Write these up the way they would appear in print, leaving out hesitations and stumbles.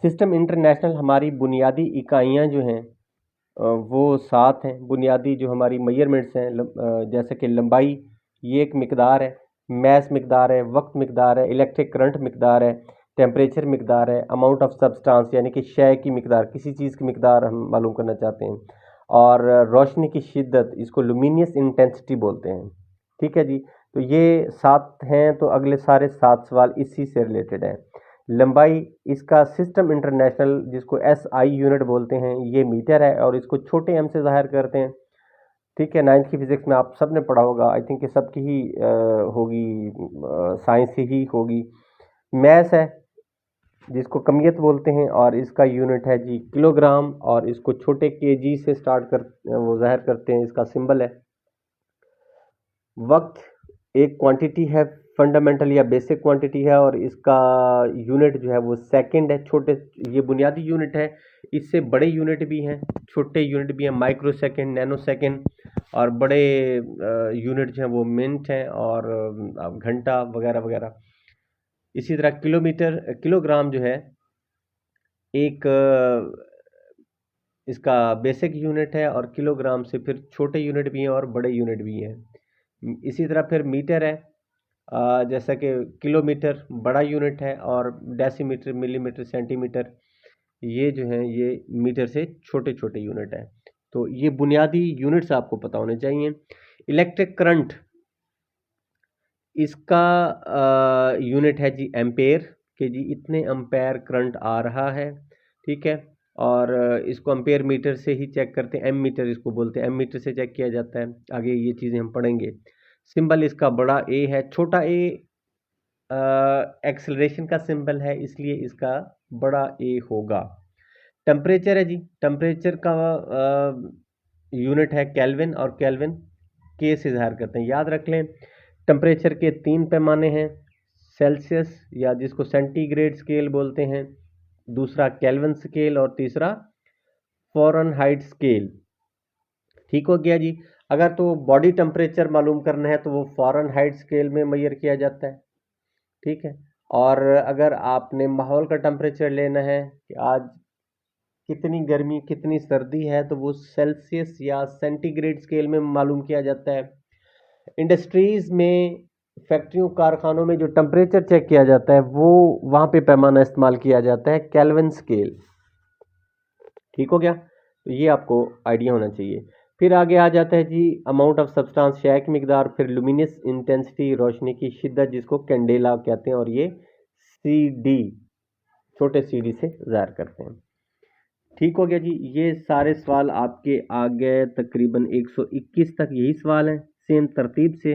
System international हमारी बुनियादी इकाइयाँ जो हैं वो 7 हैं। बुनियादी जो हमारी मेजरमेंट्स हैं, जैसे कि लंबाई, ये एक मिकदार है, मैस मिकदार है, वक्त मिकदार है, इलेक्ट्रिक करंट मिकदार है, टेम्परेचर मिकदार है, अमाउंट ऑफ सब्सटेंस यानी कि शय की मिकदार, किसी चीज़ की मिकदार हम मालूम करना चाहते हैं, और रोशनी की शिद्दत, इसको लुमिनियस इंटेंसिटी बोलते हैं। ठीक है जी। तो ये 7 हैं, तो अगले सारे 7 सवाल इसी से रिलेटेड हैं। लंबाई, इसका सिस्टम इंटरनेशनल जिसको SI यूनिट बोलते हैं, ये मीटर है और इसको छोटे m से ज़ाहिर करते हैं। ठीक है, 9th की फिजिक्स में आप सब ने पढ़ा होगा, आई थिंक ये सबकी ही होगी, साइंस ही होगी। मैस है जिसको कमियत बोलते हैं और इसका यूनिट है जी किलोग्राम, और इसको छोटे kg से स्टार्ट कर वो ज़ाहिर करते हैं, इसका सिंबल है। वक्त एक क्वांटिटी है, फंडामेंटल या बेसिक क्वांटिटी है, और इसका यूनिट जो है वो सेकंड है। छोटे, ये बुनियादी यूनिट है, इससे बड़े यूनिट भी हैं, छोटे यूनिट भी हैं, माइक्रो सेकंड, नैनो सेकंड, और बड़े यूनिट जो हैं वो मिनट हैं और घंटा वगैरह वगैरह। इसी तरह किलोमीटर, किलोग्राम जो है एक इसका बेसिक यूनिट है, और किलोग्राम से फिर छोटे यूनिट भी हैं और बड़े यूनिट भी हैं। इसी तरह फिर मीटर है, जैसा कि किलोमीटर बड़ा यूनिट है और डेसीमीटर, मिलीमीटर, सेंटीमीटर, ये जो हैं ये मीटर से छोटे छोटे यूनिट है। तो ये बुनियादी यूनिट्स आपको पता होने चाहिए। इलेक्ट्रिक करंट, इसका यूनिट है जी एम्पेयर, कि जी इतने एम्पेयर करंट आ रहा है। ठीक है, और इसको एम्पेयर मीटर से ही चेक करते हैं, एम मीटर इसको बोलते हैं, एम मीटर से चेक किया जाता है। आगे ये चीज़ें हम पढ़ेंगे। सिंबल इसका बड़ा ए है, छोटा ए एक्सेलरेशन का सिंबल है, इसलिए इसका बड़ा ए होगा। टेम्परेचर है जी, टेम्परेचर का यूनिट है केल्विन, और केल्विन के से ज़ाहिर करते हैं। याद रख लें, टेम्परेचर के 3 पैमाने हैं, सेल्सियस या जिसको सेंटीग्रेड स्केल बोलते हैं, दूसरा केल्विन स्केल, और तीसरा फ़ारेनहाइट स्केल। ठीक हो गया जी। अगर तो बॉडी टेम्परेचर मालूम करना है तो वो फ़ारेनहाइट स्केल में मेजर किया जाता है। ठीक है, और अगर आपने माहौल का टेम्परेचर लेना है कि आज कितनी गर्मी कितनी सर्दी है, तो वो सेल्सियस या सेंटीग्रेड स्केल में मालूम किया जाता है। इंडस्ट्रीज़ में, फैक्ट्रियों, कारखानों में जो टेम्परेचर चेक किया जाता है वो वहाँ पे पैमाना इस्तेमाल किया जाता है केल्विन स्केल। ठीक हो गया, तो ये आपको आइडिया होना चाहिए। फिर आगे आ जाता है जी अमाउंट ऑफ सब्सटेंस, शय की मिकदार, फिर लुमिनस इंटेंसिटी, रोशनी की शिद्दत जिसको कैंडेला कहते हैं, और ये CD, छोटे CD से ज़ाहिर करते हैं। ठीक हो गया जी। ये सारे सवाल आपके आ गए, तकरीबन 121 तक यही सवाल हैं, सेम तरतीब से।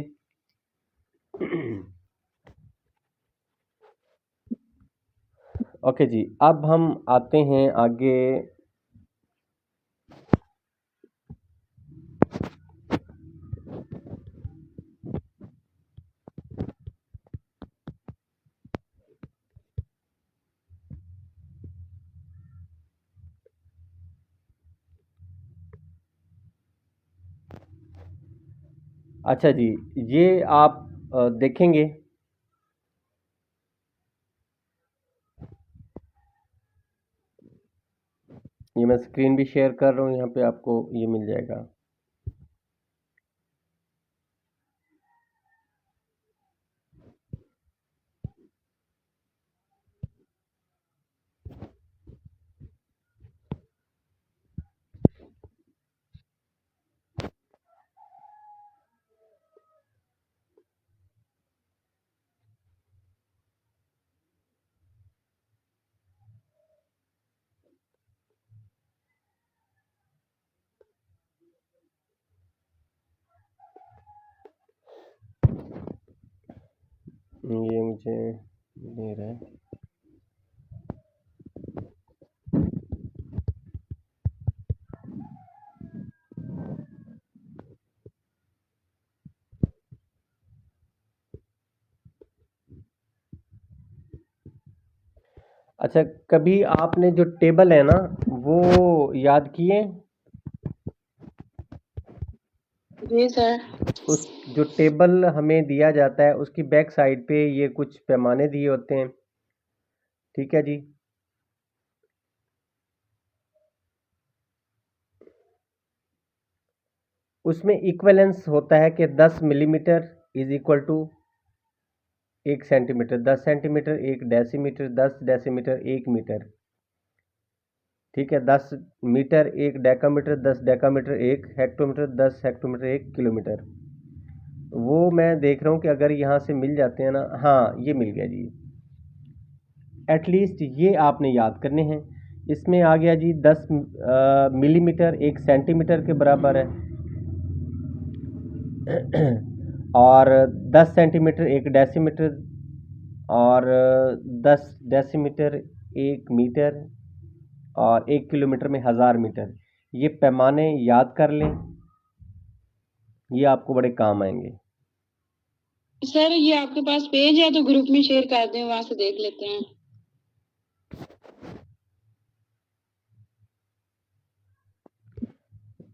ओके जी, अब हम आते हैं आगे। अच्छा जी, ये आप देखेंगे, ये मैं स्क्रीन भी शेयर कर रहा हूँ, यहाँ पे आपको ये मिल जाएगा। ये मुझे दे रहा है। अच्छा, कभी आपने जो टेबल है ना वो याद किए? जी सर। उस जो टेबल हमें दिया जाता है उसकी बैक साइड पे ये कुछ पैमाने दिए होते हैं। ठीक है जी, उसमें इक्वलेंस होता है कि 10 millimetre is equal to 1 centimetre, 10 centimetre 1 decimetre, 10 decimetre 1 metre, ठीक है। 10 metre 1 decametre, 10 decametre 1 hectometre, 10 hectometre 1 kilometre. वो मैं देख रहा हूँ कि अगर यहाँ से मिल जाते हैं ना, हाँ ये मिल गया जी। एटलीस्ट ये आपने याद करने हैं। इसमें आ गया जी 10 मिलीमीटर 1 सेंटीमीटर के बराबर है और 10 सेंटीमीटर 1 डेसीमीटर और 10 डेसीमीटर 1 मीटर और 1 किलोमीटर में 1000 मीटर। ये पैमाने याद कर लें, ये आपको बड़े काम आएंगे। सर ये आपके पास पेज है तो ग्रुप में शेयर कर दें, वहां से देख लेते हैं।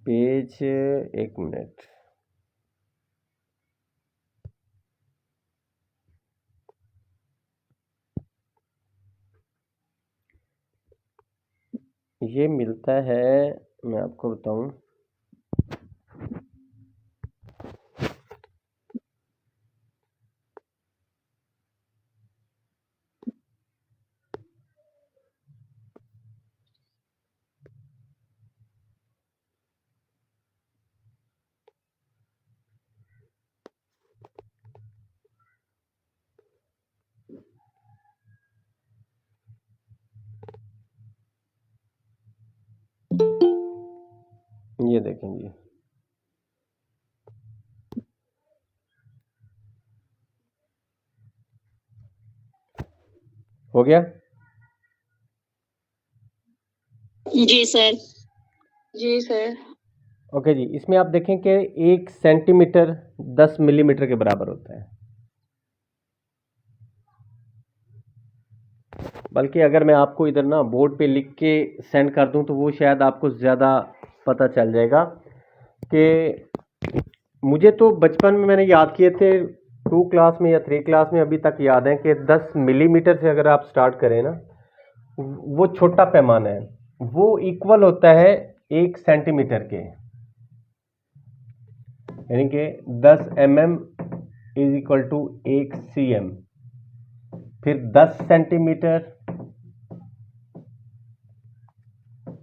पेज, एक मिनट, ये मिलता है, मैं आपको बताऊं, ये देखें जी, हो गया। जी सर। जी सर। ओके जी, इसमें आप देखें कि 1 सेंटीमीटर 10 मिलीमीटर के बराबर होता है। बल्कि अगर मैं आपको इधर ना बोर्ड पे लिख के सेंड कर दूं तो वो शायद आपको ज़्यादा पता चल जाएगा। कि मुझे तो बचपन में मैंने याद किए थे 2 क्लास में या 3 क्लास में, अभी तक याद है कि 10 मिलीमीटर से अगर आप स्टार्ट करें ना, वो छोटा पैमाना है, वो इक्वल होता है 1 सेंटीमीटर के, यानी कि 10 mm is equal to 1 cm। फिर 10 centimetre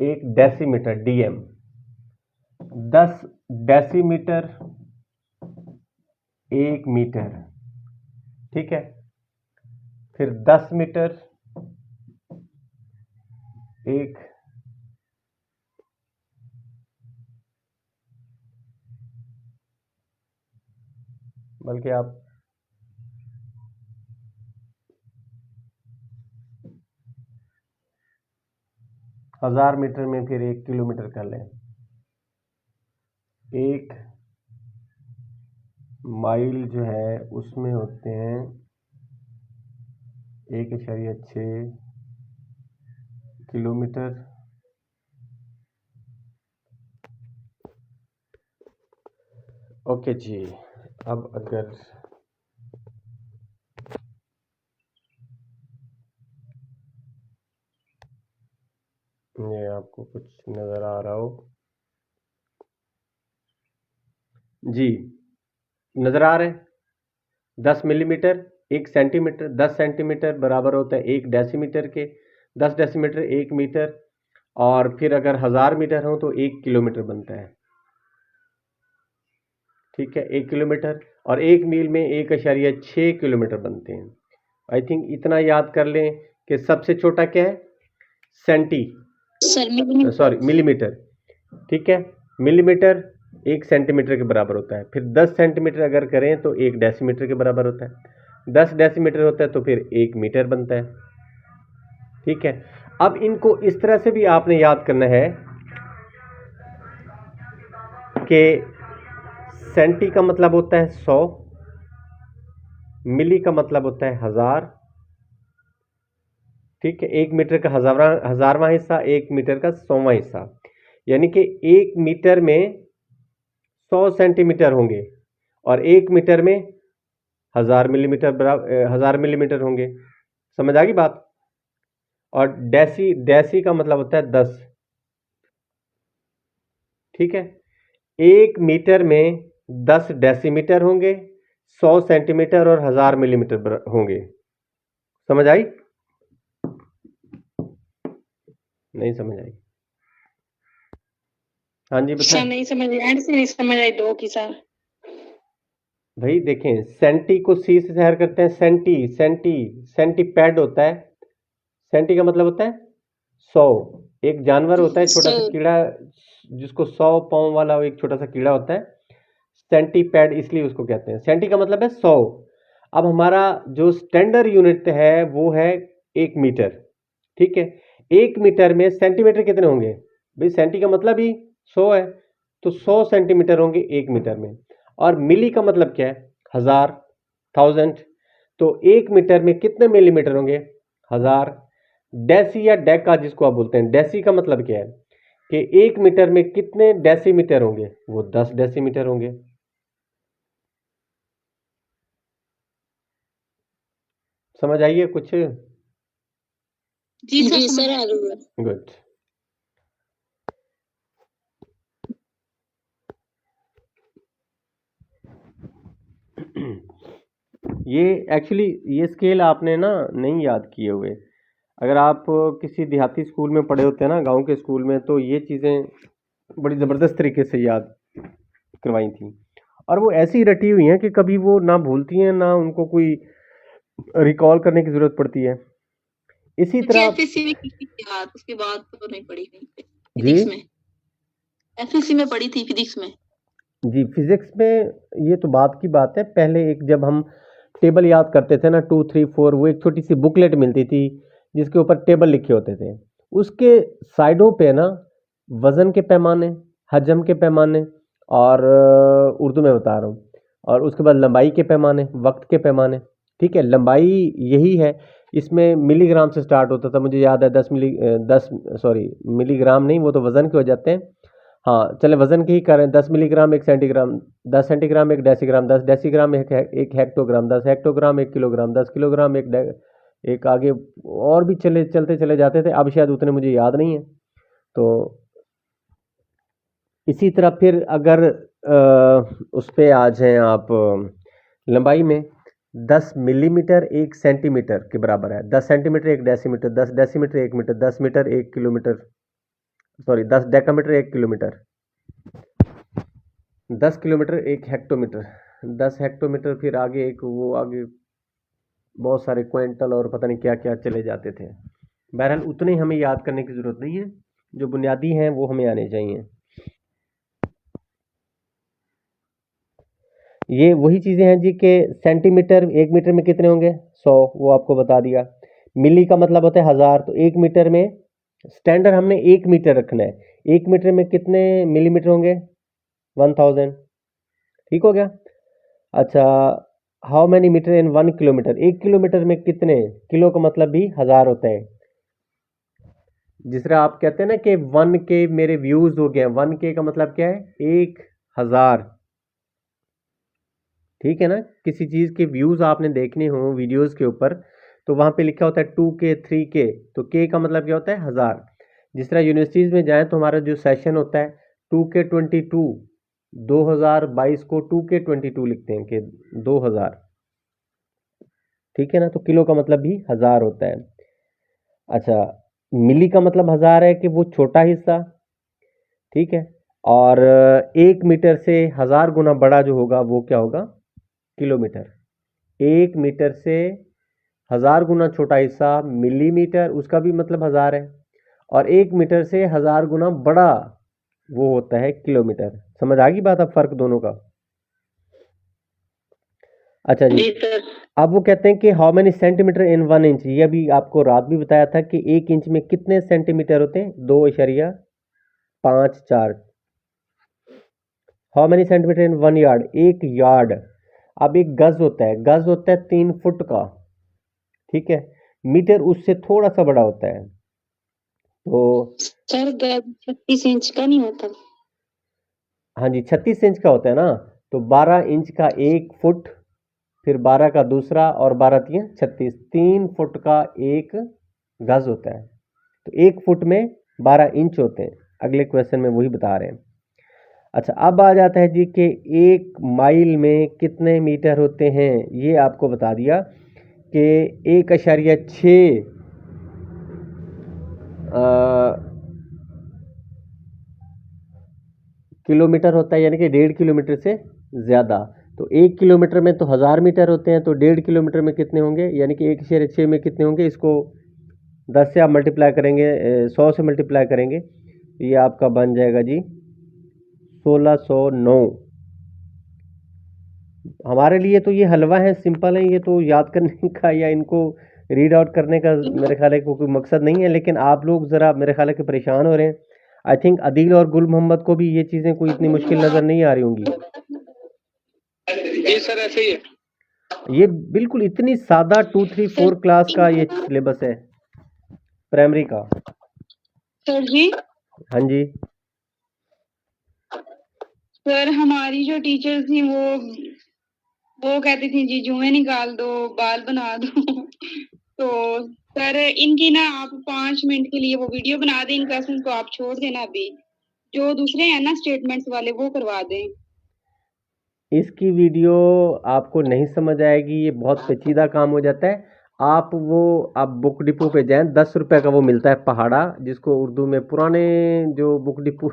1 decimetre dm, 10 decimetre 1 metre, ठीक है। फिर 10 मीटर 1, बल्कि आप हजार मीटर में फिर 1 किलोमीटर कर लें। 1 माइल जो है उसमें होते हैं 1.6 किलोमीटर। ओके जी, अब अगर ये आपको कुछ नज़र आ रहा हो जी, नज़र आ रहा है। 10 मिलीमीटर 1 सेंटीमीटर, 10 सेंटीमीटर बराबर होता है 1 डेसीमीटर के, 10 डेसीमीटर 1 मीटर, और फिर अगर 1000 मीटर हो तो 1 किलोमीटर बनता है, ठीक है। 1 किलोमीटर और 1 मील में 1.6 किलोमीटर बनते हैं। आई थिंक इतना याद कर लें कि सबसे छोटा क्या है, सेंटी, सॉरी मिलीमीटर, ठीक है। मिलीमीटर 1 सेंटीमीटर के बराबर होता है। फिर 10 सेंटीमीटर अगर करें तो 1 डेसीमीटर के बराबर होता है। 10 डेसीमीटर होता है तो फिर 1 मीटर बनता है, ठीक है। अब इनको इस तरह से भी आपने याद करना है कि सेंटी का मतलब होता है 100, मिली का मतलब होता है 1000, ठीक है। 1 मीटर का हजारवां हिस्सा, 1 मीटर का 100वां हिस्सा, यानी कि 1 मीटर में 100 सेंटीमीटर होंगे और 1 मीटर में 1000 मिलीमीटर बराबर 1000 मिलीमीटर होंगे। समझ आ गई बात। और डेसी का मतलब होता है 10, ठीक है। 1 मीटर में 10 डेसीमीटर होंगे, 100 सेंटीमीटर और 1000 मिलीमीटर होंगे। समझ आई? नहीं समझ आई? हाँ जी बताएं। नहीं समझ आई, एंड से नहीं समझ आई दो की सर। भाई देखें, सेंटी को सी से शहर करते हैं, सेंटीपैड होता है। सेंटी का मतलब होता है 100। एक जानवर होता है छोटा सा 100। कीड़ा, जिसको 100 पाँव वाला एक छोटा सा कीड़ा होता है, सेंटीपैड इसलिए उसको कहते हैं। सेंटी का मतलब है 100। अब हमारा जो स्टैंडर्ड यूनिट है वो है 1 मीटर। ठीक है, 1 मीटर में सेंटीमीटर कितने होंगे? भाई सेंटी का मतलब ही 100 है, तो 100 सेंटीमीटर होंगे 1 मीटर में। और मिली का मतलब क्या है? 1000, 1000। तो 1 मीटर में कितने मिलीमीटर होंगे? 1000। डेसी या डेका जिसको आप बोलते हैं, डेसी का मतलब क्या है कि 1 मीटर में कितने डेसीमीटर होंगे? वो 10 डेसीमीटर होंगे। समझ आइए कुछ? जी सर आ रही है। गुड। ये एक्चुअली ये स्केल आपने ना नहीं याद किए हुए। अगर आप किसी देहाती स्कूल में पढ़े होते हैं ना, गांव के स्कूल में, तो ये चीज़ें बड़ी ज़बरदस्त तरीके से याद करवाई थी। और वो ऐसी रटी हुई हैं कि कभी वो ना भूलती हैं ना उनको कोई रिकॉल करने की ज़रूरत पड़ती है। इसी मुझे तरह एफएससी में की थी याद, उसके बाद तो नहीं पढ़ी कहीं पे जी फिजिक्स में। एफएससी में पढ़ी थी फिजिक्स में। जी फिजिक्स में ये तो बात की बात है। पहले एक जब हम टेबल याद करते थे ना, 2 3 4, वो एक छोटी सी बुकलेट मिलती थी जिसके ऊपर टेबल लिखे होते थे। उसके साइडों पे ना वज़न के पैमाने, हजम के पैमाने, और उर्दू में बता रहा हूँ, और उसके बाद लंबाई के पैमाने, वक्त के पैमाने। ठीक है, लंबाई यही है। इसमें मिलीग्राम से स्टार्ट होता था, मुझे याद है। 10 सॉरी मिलीग्राम नहीं, वो तो वज़न के हो जाते हैं। हाँ चले वजन की ही करें। 10 मिलीग्राम एक सेंटीग्राम, 10 सेंटीग्राम एक डेसीग्राम, 10 डेसीग्राम एक हेक्टोग्राम, 10 हेक्टोग्राम एक किलोग्राम, 10 किलोग्राम एक आगे और भी चलते चले जाते थे। अब शायद उतने मुझे याद नहीं है। तो इसी तरह फिर अगर उस पे आ जाएं आप, लंबाई में 10 मिलीमीटर एक सेंटीमीटर के बराबर है, 10 सेंटीमीटर एक डेसीमीटर, 10 डेसीमीटर एक मीटर, 10 मीटर एक किलोमीटर, सॉरी 10 डेकामीटर एक किलोमीटर, 10 किलोमीटर एक हेक्टोमीटर, 10 हेक्टोमीटर फिर आगे एक वो आगे बहुत सारे क्विंटल और पता नहीं क्या क्या चले जाते थे। बहरहाल उतने हमें याद करने की ज़रूरत नहीं है, जो बुनियादी हैं वो हमें आने चाहिए। ये वही चीज़ें हैं जी कि सेंटीमीटर 1 मीटर में कितने होंगे? 100, वो आपको बता दिया। मिली का मतलब होता है 1000, तो 1 मीटर में स्टैंडर्ड हमने 1 मीटर रखना है। 1 मीटर में कितने मिलीमीटर होंगे? 1000। ठीक हो गया? अच्छा, how many metre in 1 kilometre? 1 kilometre में कितने? किलो का मतलब भी 1000 होता है। जिस तरह आप कहते हैं ना कि 1K मेरे व्यूज हो गए, 1K का मतलब क्या है? 1000। ठीक है ना? किसी चीज के व्यूज आपने देखने हो वीडियोस के ऊपर, तो वहां पे लिखा होता है 2K 3K, तो K का मतलब क्या होता है? 1000। जिस तरह यूनिवर्सिटीज में जाएं तो हमारा जो सेशन होता है 2K22, 2022 को 2K22 लिखते हैं कि 2000। ठीक है ना? तो किलो का मतलब भी 1000 होता है। अच्छा, मिली का मतलब 1000 है कि वो छोटा हिस्सा। ठीक है, और 1 मीटर से 1000 गुना बड़ा जो होगा वो क्या होगा? किलोमीटर। 1 मीटर से 1000 गुना छोटा हिस्सा मिलीमीटर, उसका भी मतलब 1000 है। और 1 मीटर से 1000 गुना बड़ा वो होता है किलोमीटर। समझ आ गई बात अब, फर्क दोनों का? अच्छा जी, अब वो कहते हैं कि how many centimetre in 1 inch. ये अभी आपको रात भी बताया था कि 1 इंच में कितने सेंटीमीटर होते हैं? 2.54। How many centimetre in 1 yard? 1 yard. अब एक गज होता है, गज होता है 3 फुट का। ठीक है, मीटर उससे थोड़ा सा बड़ा होता है। तो सर 36 इंच का नहीं होता? हाँ जी, 36 इंच का होता है ना। तो 12 इंच का 1 फुट, फिर 12 का दूसरा, और 12 3 36, 3 फुट का एक गज होता है। तो 1 फुट में 12 इंच होते हैं। अगले क्वेश्चन में वही बता रहे हैं। अच्छा, अब आ जाता है जी कि 1 माइल में कितने मीटर होते हैं। ये आपको बता दिया कि 1.6 किलोमीटर होता है, यानी कि 1.5 किलोमीटर से ज़्यादा। तो 1 किलोमीटर में तो 1000 मीटर होते हैं, तो 1.5 किलोमीटर में कितने होंगे, यानी कि 1.6 में कितने होंगे। इसको 10 से आप मल्टीप्लाई करेंगे, 100 से मल्टीप्लाई करेंगे, तो ये आपका बन जाएगा जी 1609। हमारे लिए तो ये हलवा है, सिंपल है, ये तो याद करने का या इनको रीड आउट करने का मेरे ख्याल है कोई मकसद नहीं है। लेकिन आप लोग ज़रा मेरे ख्याल है कि परेशान हो रहे हैं। आई थिंक अदील और गुल मोहम्मद को भी ये चीज़ें कोई इतनी मुश्किल नज़र नहीं आ रही होंगी। जी सर, ऐसे ही है। ये बिल्कुल इतनी सादा 2, 3, 4 क्लास का ये सिलेबस है प्राइमरी का। सर जी, हाँ जी। सर हमारी जो टीचर थी वो कहती थी जी जुएं निकाल दो, बाल बना दो। तो सर इनकी ना आप 5 मिनट के लिए वो वीडियो बना दें, इन क्वेश्चन को आप छोड़ देना, अभी जो दूसरे हैं ना स्टेटमेंट्स वाले वो करवा दें। इसकी वीडियो आपको नहीं समझ आएगी, ये बहुत पेचीदा काम हो जाता है। आप बुक डिपो पे जाएं, 10 रुपए का वो मिलता है पहाड़ा, जिसको उर्दू में पुराने जो बुक डिपो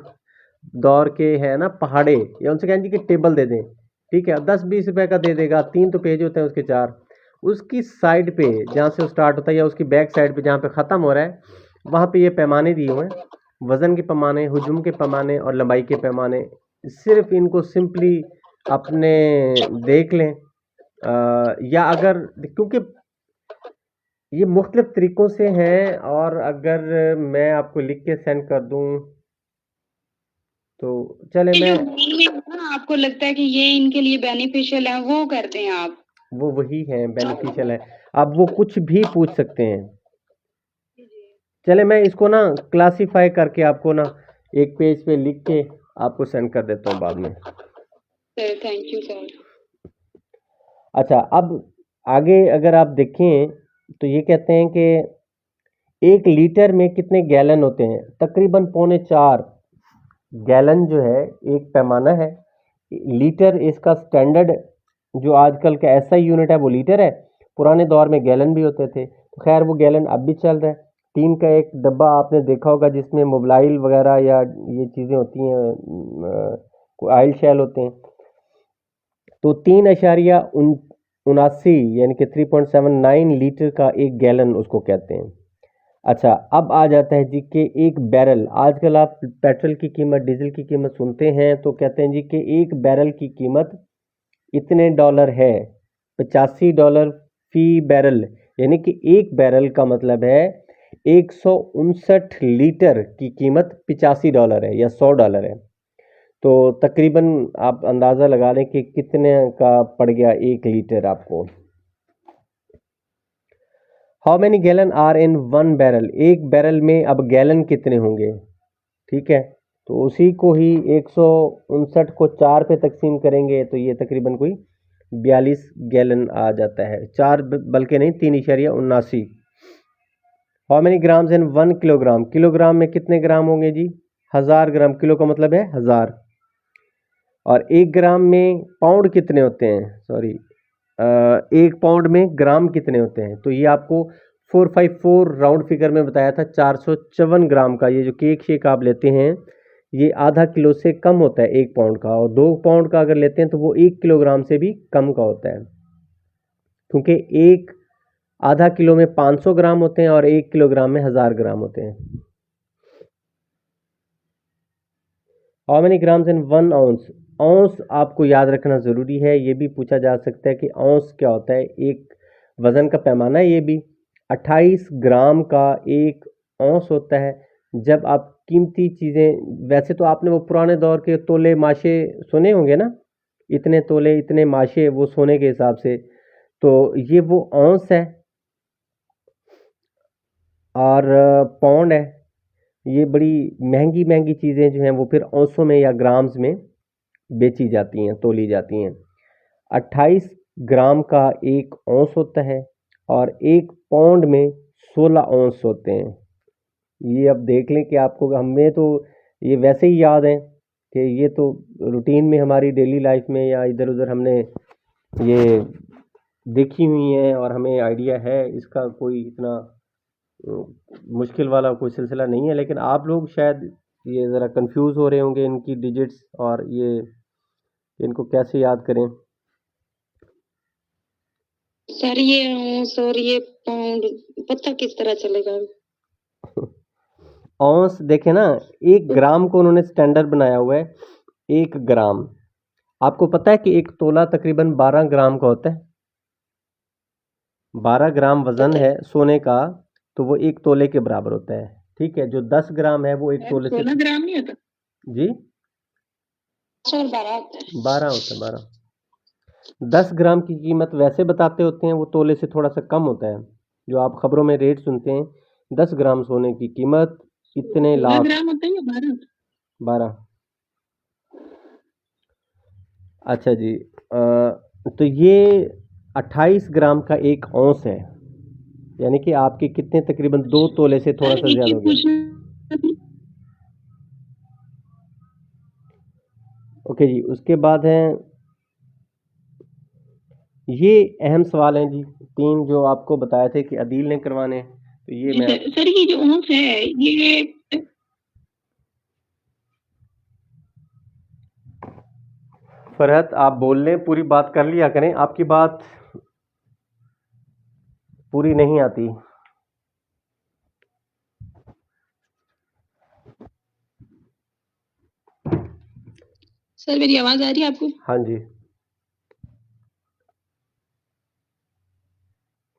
दौर के हैं ना पहाड़े, या उनसे कहें जी कि टेबल दे दें, ठीक है, 10-20 रुपए का दे देगा। 3 तो पेज होते हैं उसके, 4। उसकी साइड पे जहाँ से वो स्टार्ट होता है, या उसकी बैक साइड पे जहाँ पे ख़त्म हो रहा है, वहाँ पे ये पैमाने दिए हुए हैं, वज़न के पैमाने, हुजूम के पैमाने और लंबाई के पैमाने। सिर्फ इनको सिंपली अपने देख लें, या अगर, क्योंकि ये मुख्तलिफ तरीक़ों से हैं, और अगर मैं आपको लिख के सेंड कर दूँ तो चले ये मैं जो मेन में ना आपको लगता है कि ये इनके लिए बेनिफिशियल है वो कर दें आप। वो वही है, बेनिफिशियल है। अब वो कुछ भी पूछ सकते हैं। चले मैं इसको ना क्लासिफाई करके आपको ना एक पेज पे लिख के आपको सेंड कर देता हूँ बाद में। Sir thank you sir. अच्छा, अब आगे अगर आप देखें तो ये कहते हैं कि 1 लीटर में कितने गैलन होते हैं। तकरीबन 3.25 गैलन जो है एक पैमाना है। लीटर इसका स्टैंडर्ड जो आजकल का ऐसा यूनिट है वो लीटर है। पुराने दौर में गैलन भी होते थे, तो खैर वो गैलन अब भी चल रहा है। टीन का एक डब्बा आपने देखा होगा जिसमें मोबाइल वगैरह या ये चीज़ें होती हैं, ऑयल शेल होते हैं। तो 3.79 यानी कि 3.79 लीटर का एक गैलन उसको कहते हैं। अच्छा, अब आ जाता है जी कि एक बैरल। आजकल आप पेट्रोल की कीमत, डीजल की कीमत सुनते हैं तो कहते हैं जी कि एक बैरल की कीमत इतने डॉलर है, $85 फी बैरल। यानी कि एक बैरल का मतलब है 159 लीटर की कीमत $85 है या $100 है। तो तकरीबन आप अंदाज़ा लगा लें कि कितने का पड़ गया 1 लीटर आपको। How many gallon are in 1 barrel. एक बैरल में अब गैलन कितने होंगे, ठीक है। तो उसी को ही 159 को 4 पे तकसीम करेंगे तो ये तकरीबन कोई 42 गैलन आ जाता है। 4 बल्कि नहीं, 3.79। How many grams in 1 kilogram. Kilogram में कितने ग्राम होंगे जी, 1000 ग्राम। किलो का मतलब है 1000। और 1 ग्राम में पाउंड कितने होते हैं, सॉरी, 1 पाउंड में ग्राम कितने होते हैं। तो ये आपको 454 राउंड फिगर में बताया था। 454 ग्राम का ये जो केक शेक आप लेते हैं, ये आधा किलो से कम होता है 1 पाउंड का। और 2 पाउंड का अगर लेते हैं तो वो 1 किलोग्राम से भी कम का होता है, क्योंकि एक आधा किलो में 500 ग्राम होते हैं और 1 किलोग्राम में 1000 ग्राम होते हैं। How many grams in 1 ounce. Ounce आपको याद रखना ज़रूरी है, ये भी पूछा जा सकता है कि औंस क्या होता है। एक वज़न का पैमाना है ये भी। 28 ग्राम का 1 औंस होता है। जब आप कीमती चीज़ें, वैसे तो आपने वो पुराने दौर के तोले माशे सुने होंगे ना, इतने तोले इतने माशे, वो सोने के हिसाब से। तो ये वो औंस है। और पाउंड है। ये बड़ी महंगी महंगी चीज़ें जो हैं वो फिर औंसों में या ग्राम्स में बेची जाती हैं, तोली जाती हैं। 28 ग्राम का 1 औंस होता है और 1 पाउंड में 16 औंस होते हैं। ये अब देख लें कि आपको, हमें तो ये वैसे ही याद है कि ये तो रूटीन में हमारी डेली लाइफ में या इधर उधर हमने ये देखी हुई हैं और हमें आइडिया है, इसका कोई इतना मुश्किल वाला कोई सिलसिला नहीं है। लेकिन आप लोग शायद ये ज़रा कंफ्यूज हो रहे होंगे इनकी डिजिट्स और ये इनको कैसे याद करें। सर ये सर ये पाउंड पता किस तरह चलेगा? औंस देखें ना, 1 ग्राम को उन्होंने स्टैंडर्ड बनाया हुआ है। 1 ग्राम, आपको पता है कि 1 तोला तकरीबन 12 ग्राम का होता है। 12 ग्राम वजन है सोने का, तो वो 1 तोले के बराबर होता है। ठीक है, जो 10 ग्राम है वो 1 तोले से 16 ग्राम नहीं होता? जी 12 होता है। 12 होता है, 12। 10 ग्राम की कीमत वैसे बताते होते हैं वो तोले से थोड़ा सा कम होता है। जो आप खबरों में रेट सुनते हैं, 10 ग्राम सोने की कीमत इतने 16 लाख। ग्राम होता है या 12? 12। अच्छा जी, तो ये 28 ग्राम का 1 औंस है, यानी कि आपके कितने तकरीबन 2 तोले से थोड़ा सर सा एक ज़्यादा चीज हो गया। पूछना थी। ओके जी, उसके बाद है ये अहम सवाल हैं जी, 3 जो आपको बताए थे कि अदील ने करवाने हैं, तो ये मैं सर ये जो औंस है ये फरहत आप बोल लें, पूरी बात कर लिया करें, आपकी बात पूरी नहीं आती। सर मेरी आवाज आ रही है आपको? हाँ जी,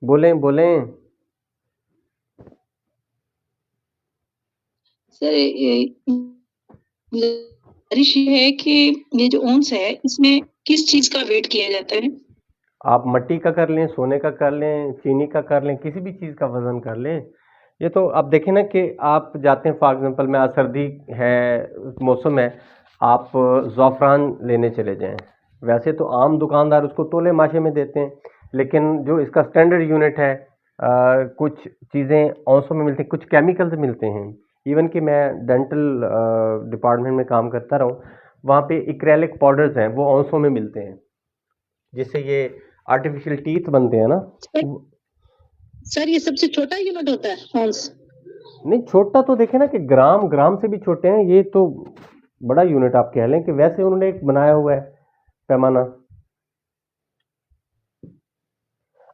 बोलें बोलें। सर गुजारिश ये है कि ये जो औंस है इसमें किस चीज का वेट किया जाता है? आप मट्टी का कर लें, सोने का कर लें, चीनी का कर लें, किसी भी चीज़ का वज़न कर लें। ये तो आप देखें ना कि आप जाते हैं, फॉर एग्ज़ाम्पल में आज सर्दी है, मौसम है, आप ज़ाफ़रान लेने चले जाएँ। वैसे तो आम दुकानदार उसको तोले माशे में देते हैं, लेकिन जो इसका स्टैंडर्ड यूनिट है, कुछ चीज़ें औंसों में मिलती हैं, कुछ केमिकल्स मिलते हैं। इवन कि मैं डेंटल डिपार्टमेंट में काम करता रहा हूँ, वहाँ पे एक्रेलिक पाउडर्स हैं, वो औंसों में मिलते हैं, जिससे ये आर्टिफिशियल टीथ बनते हैं ना। सर ये सबसे छोटा यूनिट होता है औंस? नहीं, छोटा तो देखे ना कि ग्राम ग्राम से भी छोटे हैं, ये तो बड़ा यूनिट आप कह लें कि वैसे उन्होंने एक बनाया हुआ है पैमाना।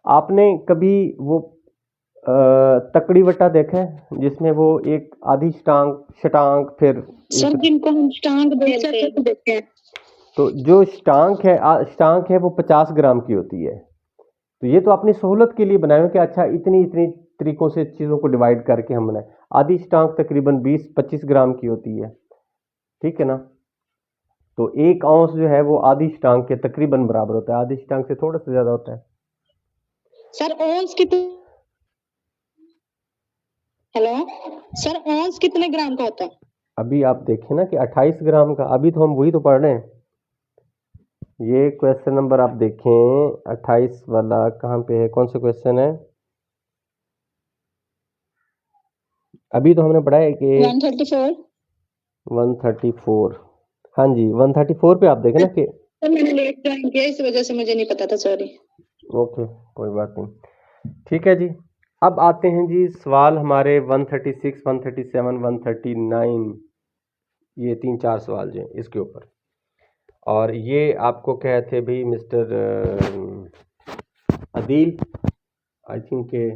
आपने कभी वो तकड़ी वट्टा देखा है जिसमें वो एक आधी शटांग फिर सर जिनको हम स्टांग बोलते हैं, तो जो स्टांक है वो 50 ग्राम की होती है। तो ये तो अपनी सहूलत के लिए बनाए हो कि अच्छा इतनी इतनी तरीकों से चीज़ों को डिवाइड करके हम बनाए। आधी स्टांक तकरीबन 20-25 ग्राम की होती है, ठीक है ना। तो 1 औंस जो है वो आधी स्टांक के तकरीबन बराबर होता है, आधी स्टांक से थोड़ा सा ज़्यादा होता है। सर औंस कितने हेलो सर औंस कितने ग्राम का होता है? अभी आप देखें ना कि 28 ग्राम का, अभी तो हम वही तो पढ़ रहे हैं। ये क्वेश्चन नंबर आप देखें 28 वाला कहाँ पे है, कौन सा क्वेश्चन है? अभी तो हमने पढ़ा है कि 134। 134, हाँ जी 134 पे आप देखें ना कि सर मैंने लेट ज्वाइन किया इस वजह से मुझे नहीं पता था, सॉरी। ओके, कोई बात नहीं, ठीक है जी। अब आते हैं जी सवाल हमारे 136, 137, 139, ये 3-4 सवाल जो हैं इसके ऊपर। और ये आपको क्या थे भाई मिस्टर अदील, आई थिंक के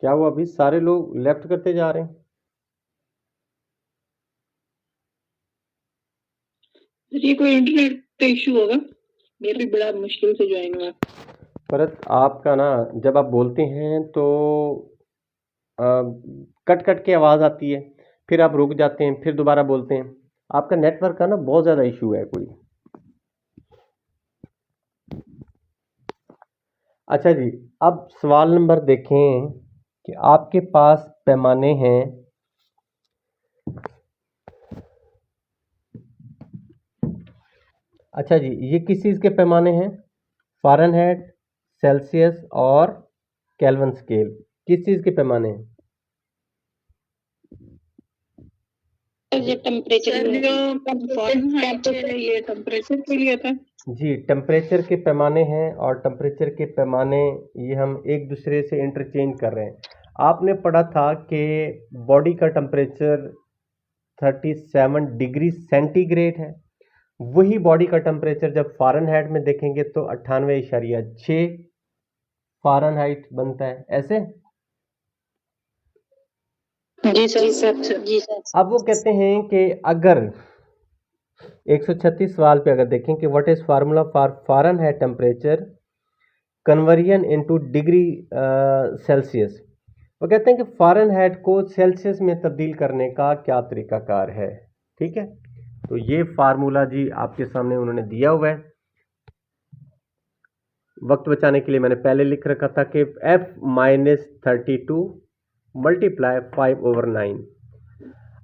क्या वो अभी सारे लोग लेफ्ट करते जा रहे हैं? ये कोई इंटरनेट का इशू होगा, मैं भी बड़ा मुश्किल से ज्वाइन हुआ। परत आपका ना जब आप बोलते हैं तो कट कट के आवाज़ आती है, फिर आप रुक जाते हैं, फिर दोबारा बोलते हैं। आपका नेटवर्क का ना बहुत ज़्यादा इशू है कोई। अच्छा जी, अब सवाल नंबर देखें कि आपके पास पैमाने हैं। अच्छा जी, ये किस चीज़ के पैमाने हैं? फ़ारेनहाइट, सेल्सियस और केल्विन स्केल, किस चीज़ के पैमाने हैं? ये टेम्परेचर ये टेम्परेचर के लिए था जी, टेम्परेचर के पैमाने हैं और टेम्परेचर के पैमाने ये हम एक दूसरे से इंटरचेंज कर रहे हैं। आपने पढ़ा था कि बॉडी का टेम्परेचर 37 डिग्री सेंटीग्रेड है। वही बॉडी का टेम्परेचर जब फ़ारेनहाइट में देखेंगे तो 98.6 फ़ारेनहाइट बनता है। ऐसे जी सर जी सर। अब वो कहते हैं कि अगर 136 सवाल पे अगर देखें कि what is formula for Fahrenheit temperature conversion into degree Celsius. वो कहते हैं कि फ़ारेनहाइट को सेल्सियस में तब्दील करने का क्या तरीकाकार है। ठीक है, तो ये फार्मूला जी आपके सामने उन्होंने दिया हुआ है। वक्त बचाने के लिए मैंने पहले लिख रखा था कि F-32 मल्टीप्लाई 5/9।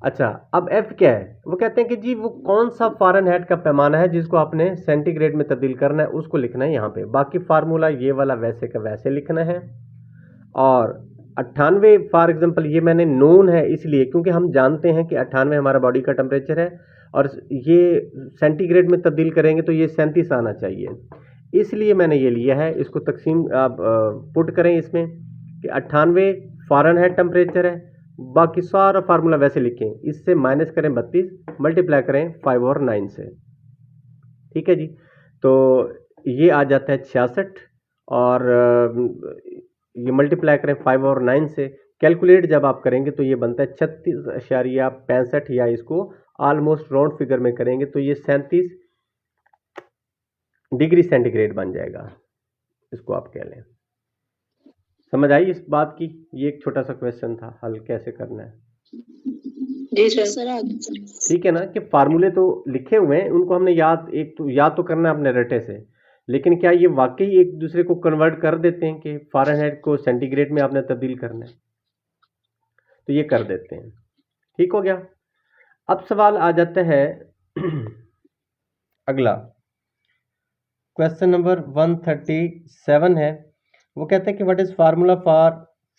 अच्छा, अब F क्या है? वो कहते हैं कि जी वो कौन सा फ़ारेनहाइट का पैमाना है जिसको आपने सेंटीग्रेड में तब्दील करना है, उसको लिखना है यहाँ पे। बाकी फार्मूला ये वाला वैसे का वैसे लिखना है। और 98 फॉर एग्जांपल ये मैंने नोन है इसलिए क्योंकि हम जानते हैं कि 98 हमारा बॉडी का टेम्परेचर है और ये सेंटीग्रेड में तब्दील करेंगे तो ये 37 आना चाहिए, इसलिए मैंने ये लिया है। इसको तकसीम आप पुट करें इसमें कि 98 फ़ारेनहाइट टेम्परेचर है, बाकी सारा फार्मूला वैसे लिखें, इससे माइनस करें 32, मल्टीप्लाई करें 5/9 से। ठीक है जी, तो ये आ जाता है 66 और ये मल्टीप्लाई करें 5/9 से। कैलकुलेट जब आप करेंगे तो ये बनता है 36.65 या इसको ऑलमोस्ट राउंड फिगर में करेंगे तो ये 37 डिग्री सेंटीग्रेड बन जाएगा। इसको आप कह लें। समझ आई इस बात की? ये एक छोटा सा क्वेश्चन था, हल कैसे करना है। जी सर। ठीक है ना, कि फार्मूले तो लिखे हुए हैं, उनको हमने याद तो करना है अपने रटे से, लेकिन क्या ये वाकई एक दूसरे को कन्वर्ट कर देते हैं कि फ़ारेनहाइट को सेंटीग्रेड में आपने तब्दील करना है? तो ये कर देते हैं। ठीक हो गया। अब सवाल आ जाता है अगला, क्वेश्चन नंबर 137 है। वो कहते हैं कि what is formula for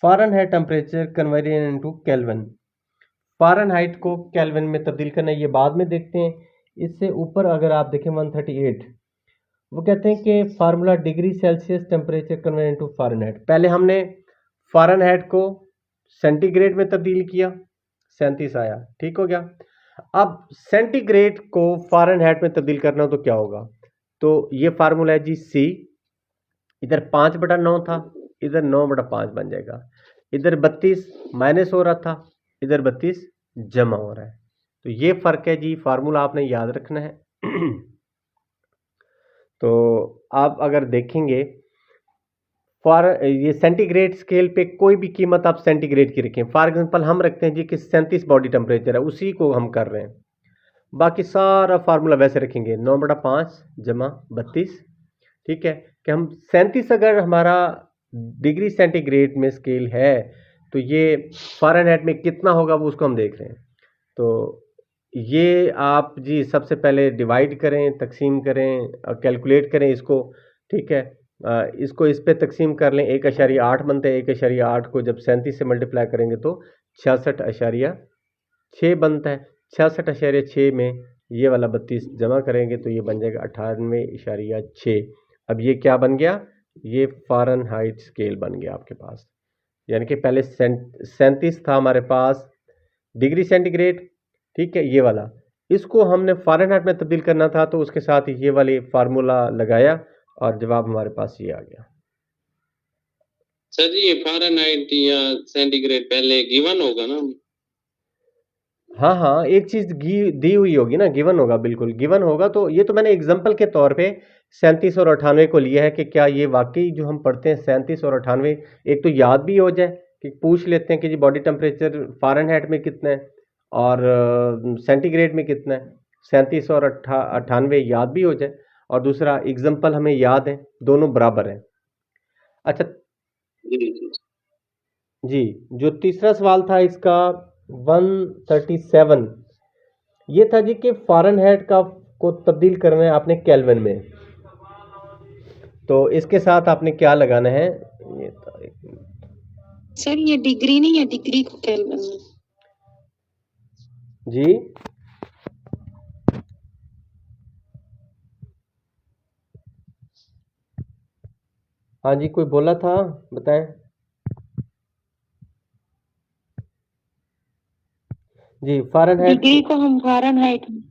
Fahrenheit temperature conversion into kelvin. Fahrenheit को केल्विन में तब्दील करना, ये बाद में देखते हैं। इससे ऊपर अगर आप देखें 138, वो कहते हैं कि formula degree Celsius temperature convert into Fahrenheit. पहले हमने फ़ारेनहाइट को सेंटीग्रेड में तब्दील किया, 37 आया। ठीक हो गया। अब सेंटीग्रेड को फ़ारेनहाइट में तब्दील करना हो तो क्या होगा? तो ये फार्मूला है जी C, इधर 5/9 था, इधर 9/5 बन जाएगा। इधर 32 माइनस हो रहा था, इधर 32 जमा हो रहा है। तो ये फ़र्क है जी, फार्मूला आपने याद रखना है। तो आप अगर देखेंगे ये सेंटीग्रेड स्केल पे कोई भी कीमत आप सेंटीग्रेड की रखें। फॉर एग्जांपल हम रखते हैं जी कि 37 बॉडी टेम्परेचर है, उसी को हम कर रहे हैं। बाकी सारा फार्मूला वैसे रखेंगे, 9/5 जमा 32। ठीक है, कि हम 37 अगर हमारा डिग्री सेंटीग्रेड में स्केल है तो ये फ़ारेनहाइट में कितना होगा वो उसको हम देख रहे हैं। तो ये आप जी सबसे पहले डिवाइड करें, तकसीम करें, कैलकुलेट करें इसको। ठीक है, इसको इस पे तकसीम कर लें, 1.8 बनता है। 1.8 को जब 37 से मल्टीप्लाई करेंगे तो 66.6 बनता है। 66.6 में ये वाला 32 जमा करेंगे तो ये बन जाएगा 98.6। अब ये क्या बन गया? ये फ़ारेनहाइट स्केल बन गया आपके पास। यानी कि पहले 37 था हमारे पास डिग्री सेंटीग्रेड, ठीक है, ये वाला, इसको हमने फ़ारेनहाइट में तब्दील करना था तो उसके साथ ये वाली फार्मूला लगाया और जवाब हमारे पास ये आ गया। सर जी ये फ़ारेनहाइट या सेंटीग्रेड पहले गिवन होगा ना? हाँ हाँ, एक चीज़ दी हुई होगी ना, गिवन होगा, बिल्कुल गिवन होगा। तो ये तो मैंने एग्जाम्पल के तौर पे 37 और 98 को लिया है कि क्या ये वाकई जो हम पढ़ते हैं 37 और 98 एक तो याद भी हो जाए, कि पूछ लेते हैं कि जी बॉडी टेम्परेचर फ़ारेनहाइट में कितना है और सेंटीग्रेड में कितना है। 37 और 98 याद भी हो जाए और दूसरा एग्जाम्पल हमें याद है, दोनों बराबर हैं। अच्छा जी, जो तीसरा सवाल था इसका 137, ये था जी कि फ़ारेनहाइट को तब्दील करना है आपने केल्विन में। तो इसके साथ आपने क्या लगाना है? ये तो सर ये डिग्री नहीं है, डिग्री को केल्विन में। जी हाँ जी, कोई बोला था, बताएं। जी फ़ारेनहाइट डिग्री को हम फ़ारेनहाइट में।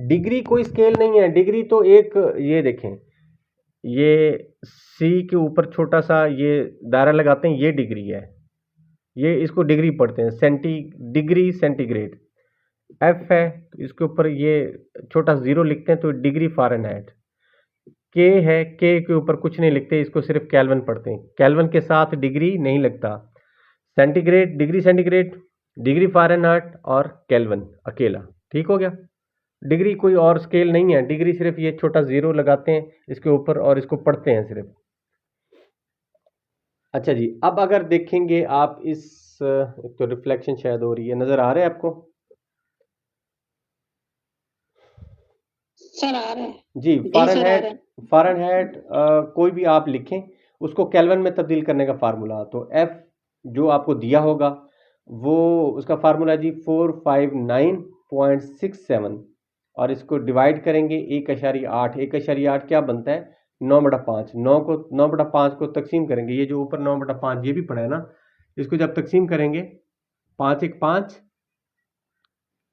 डिग्री कोई स्केल नहीं है। डिग्री तो एक, ये देखें, ये सी के ऊपर छोटा सा ये दायरा लगाते हैं, ये डिग्री है, ये इसको डिग्री पढ़ते हैं, डिग्री सेंटीग्रेड। एफ है तो इसके ऊपर ये छोटा जीरो लिखते हैं तो डिग्री फ़ारेनहाइट। के है, के ऊपर कुछ नहीं लिखते, इसको सिर्फ केल्विन पढ़ते हैं, केल्विन के साथ डिग्री नहीं लगता। Centigrade, degree centigrade, degree Fahrenheit और केल्विन अकेला, ठीक हो गया। डिग्री कोई और स्केल नहीं है, डिग्री सिर्फ ये छोटा जीरो लगाते हैं इसके ऊपर और इसको पढ़ते हैं सिर्फ। अच्छा जी, अब अगर देखेंगे आप इस, एक तो रिफ्लेक्शन शायद हो रही है, नजर आ रहा है आपको? सर आ रहा है जी जी, सर आ रहा फ़ारेनहाइट, है। फ़ारेनहाइट कोई भी आप लिखें, उसको केल्विन में तब्दील करने का फार्मूला, तो एफ जो आपको दिया होगा वो उसका फार्मूला जी 459.67, और इसको डिवाइड करेंगे 1.8, 1.8 क्या बनता है, 9/5। 9/5 को तकसीम करेंगे, ये जो ऊपर 9/5 ये भी पड़ा है ना, इसको जब तकसीम करेंगे 5 1 5,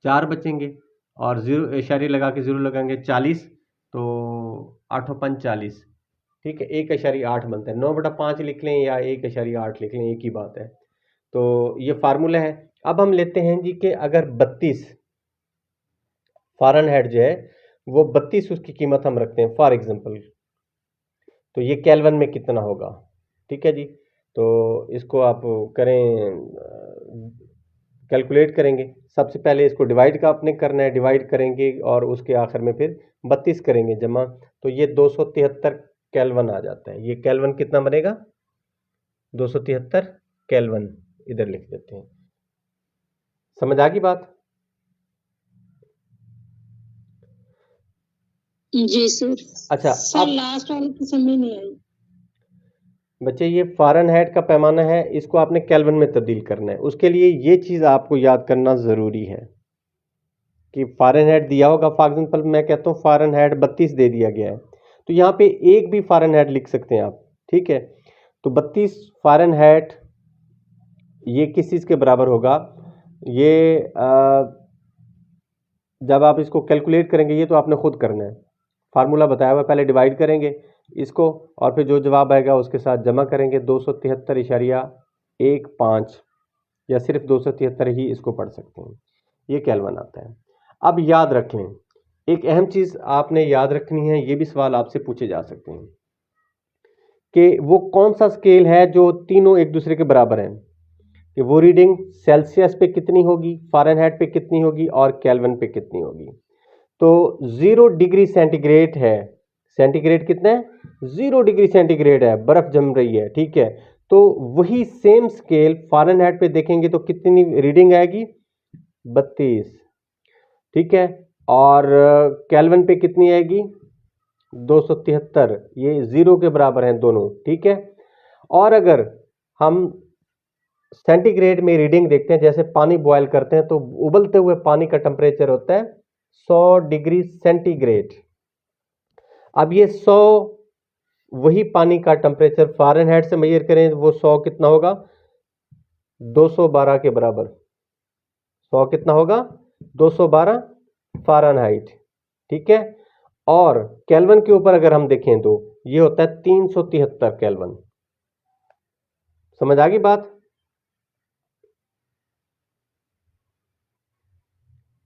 4 बचेंगे, और जीरो इशारे लगा के जीरो लगाएंगे 40, तो 8 और 5 40, ठीक है, 1.8 बनता है। 9/5 लिख लें या 1.8 लिख लें, एक ही बात है। तो ये फार्मूला है। अब हम लेते हैं जी कि अगर 32 फ़ारेनहाइट जो है वो 32 उसकी कीमत हम रखते हैं फॉर एग्जांपल, तो ये केल्विन में कितना होगा, ठीक है जी। तो इसको आप करें, कैलकुलेट करेंगे। सबसे पहले इसको डिवाइड का आपने करना है, डिवाइड करेंगे और उसके आखिर में फिर 32 करेंगे जमा, तो ये 273 केल्विन आ जाता है। ये केल्विन कितना बनेगा, 273 केल्विन, इधर लिख देते हैं। समझ आ गई बात? जी सर। अच्छा, सर अब लास्ट वाली तो समझ नहीं आई। बच्चे ये फ़ारेनहाइट का पैमाना है, इसको आपने केल्विन में तब्दील करना है। उसके लिए ये चीज़ आपको याद करना ज़रूरी है कि फ़ारेनहाइट दिया होगा, फॉर एग्जांपल मैं कहता हूँ फ़ारेनहाइट 32 दे दिया गया है, तो यहाँ पे एक भी फ़ारेनहाइट लिख सकते हैं आप, ठीक है। तो 32 फ़ारेनहाइट ये किस चीज़ के बराबर होगा, ये जब आप इसको कैलकुलेट करेंगे, ये तो आपने खुद करना है, फार्मूला बताया हुआ, पहले डिवाइड करेंगे इसको और फिर जो जवाब आएगा उसके साथ जमा करेंगे, 273.15 या सिर्फ 273 ही इसको पढ़ सकते हैं, ये केल्विन आता है। अब याद रख लें, एक अहम चीज़ आपने याद रखनी है, ये भी सवाल आपसे पूछे जा सकते हैं कि वो कौन सा स्केल है जो तीनों एक दूसरे के बराबर हैं, कि वो रीडिंग सेल्सियस पे कितनी होगी, फ़ारेनहाइट पे कितनी होगी और केल्विन पे कितनी होगी। तो 0 डिग्री सेंटीग्रेड है, सेंटीग्रेड कितना है, 0 डिग्री सेंटीग्रेड है, बर्फ जम रही है, ठीक है। तो वही सेम स्केल फ़ारेनहाइट पे देखेंगे तो कितनी रीडिंग आएगी, 32, ठीक है। और केल्विन पे कितनी आएगी, 273, ये 0 के बराबर हैं दोनों, ठीक है। और अगर हम सेंटीग्रेड में रीडिंग देखते हैं, जैसे पानी बॉयल करते हैं तो उबलते हुए पानी का टेम्परेचर होता है 100 डिग्री सेंटीग्रेड। अब ये 100, वही पानी का टेम्परेचर फ़ारेनहाइट से मेजर करें, वो 100 कितना होगा, 212 के बराबर। 100 कितना होगा, 212 फ़ारेनहाइट, ठीक है। और केल्विन के ऊपर अगर हम देखें तो ये होता है 373 केल्विन। समझ आ गई बात?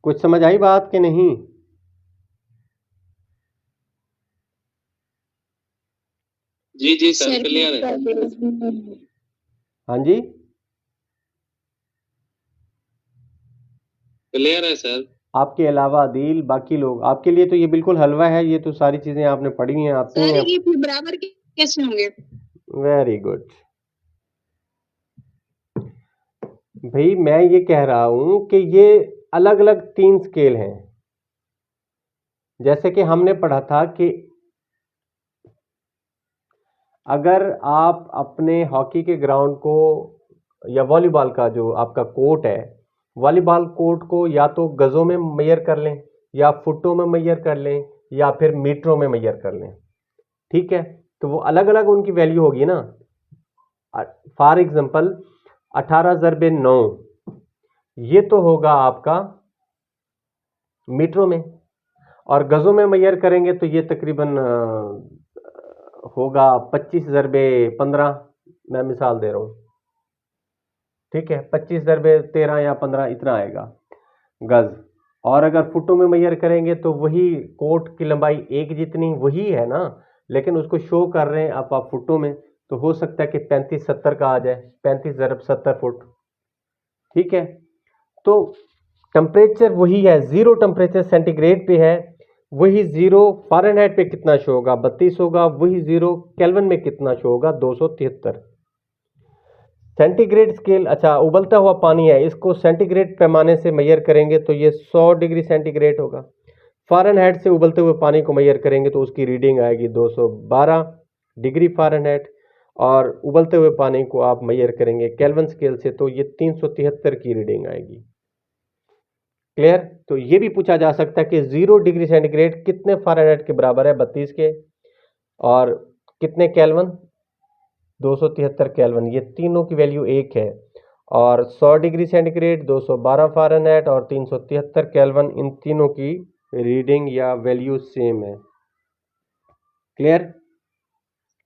कुछ समझ आई बात कि नहीं? जी जी सर, क्लियर है। हाँ जी, क्लियर है सर। आपके अलावा अदील, बाकी लोग, आपके लिए तो ये बिल्कुल हलवा है, ये तो सारी चीजें आपने पढ़ी हैं, आती सर हैं। ये फिर बराबर कैसे होंगे? वेरी गुड भाई, मैं ये कह रहा हूं कि ये अलग अलग 3 स्केल हैं। जैसे कि हमने पढ़ा था कि अगर आप अपने हॉकी के ग्राउंड को या वॉलीबॉल का जो आपका कोर्ट है वॉलीबॉल कोर्ट को या तो गज़ों में मेजर कर लें, या फुटों में मेजर कर लें, या फिर मीटरों में मेजर कर लें। ठीक है, तो वो अलग अलग उनकी वैल्यू होगी ना। फॉर एग्जांपल 18 ज़रबे 9 ये तो होगा आपका मीटरों में, और गज़ों में मेजर करेंगे तो ये तकरीबन होगा 25 ज़रबे 15, मैं मिसाल दे रहा हूँ। ठीक है, 25 ज़रबे 13 या 15 इतना आएगा गज़। और अगर फुटों में मेजर करेंगे तो वही कोट की लंबाई एक जितनी वही है ना, लेकिन उसको शो कर रहे हैं आप फुटों में, तो हो सकता है कि 35-70 का आ जाए, 35 ज़रब 70 फुट। ठीक है, तो टेम्परेचर वही है, जीरो टेम्परेचर सेंटीग्रेड पे है, वही जीरो फ़ारेनहाइट पे कितना शो होगा 32 होगा, वही जीरो केल्विन में कितना शो होगा 273। सेंटीग्रेड स्केल, अच्छा उबलता हुआ पानी है, इसको सेंटीग्रेड पैमाने से मेजर करेंगे तो ये 100 डिग्री सेंटीग्रेड होगा। फ़ारेनहाइट से उबलते हुए पानी को मेजर करेंगे तो उसकी रीडिंग आएगी 212 डिग्री फ़ारेनहाइट, और उबलते हुए पानी को आप मेजर करेंगे केल्विन स्केल से तो ये 373 की रीडिंग आएगी। क्लियर? तो ये भी पूछा जा सकता है कि 0 डिग्री सेंटीग्रेड कितने फ़ारेनहाइट के बराबर है 32 के, और कितने केल्विन 273 केल्विन, ये तीनों की वैल्यू एक है। और 100 डिग्री सेंटीग्रेड 212 फ़ारेनहाइट और 373 केल्विन, इन तीनों की रीडिंग या वैल्यू सेम है। क्लियर?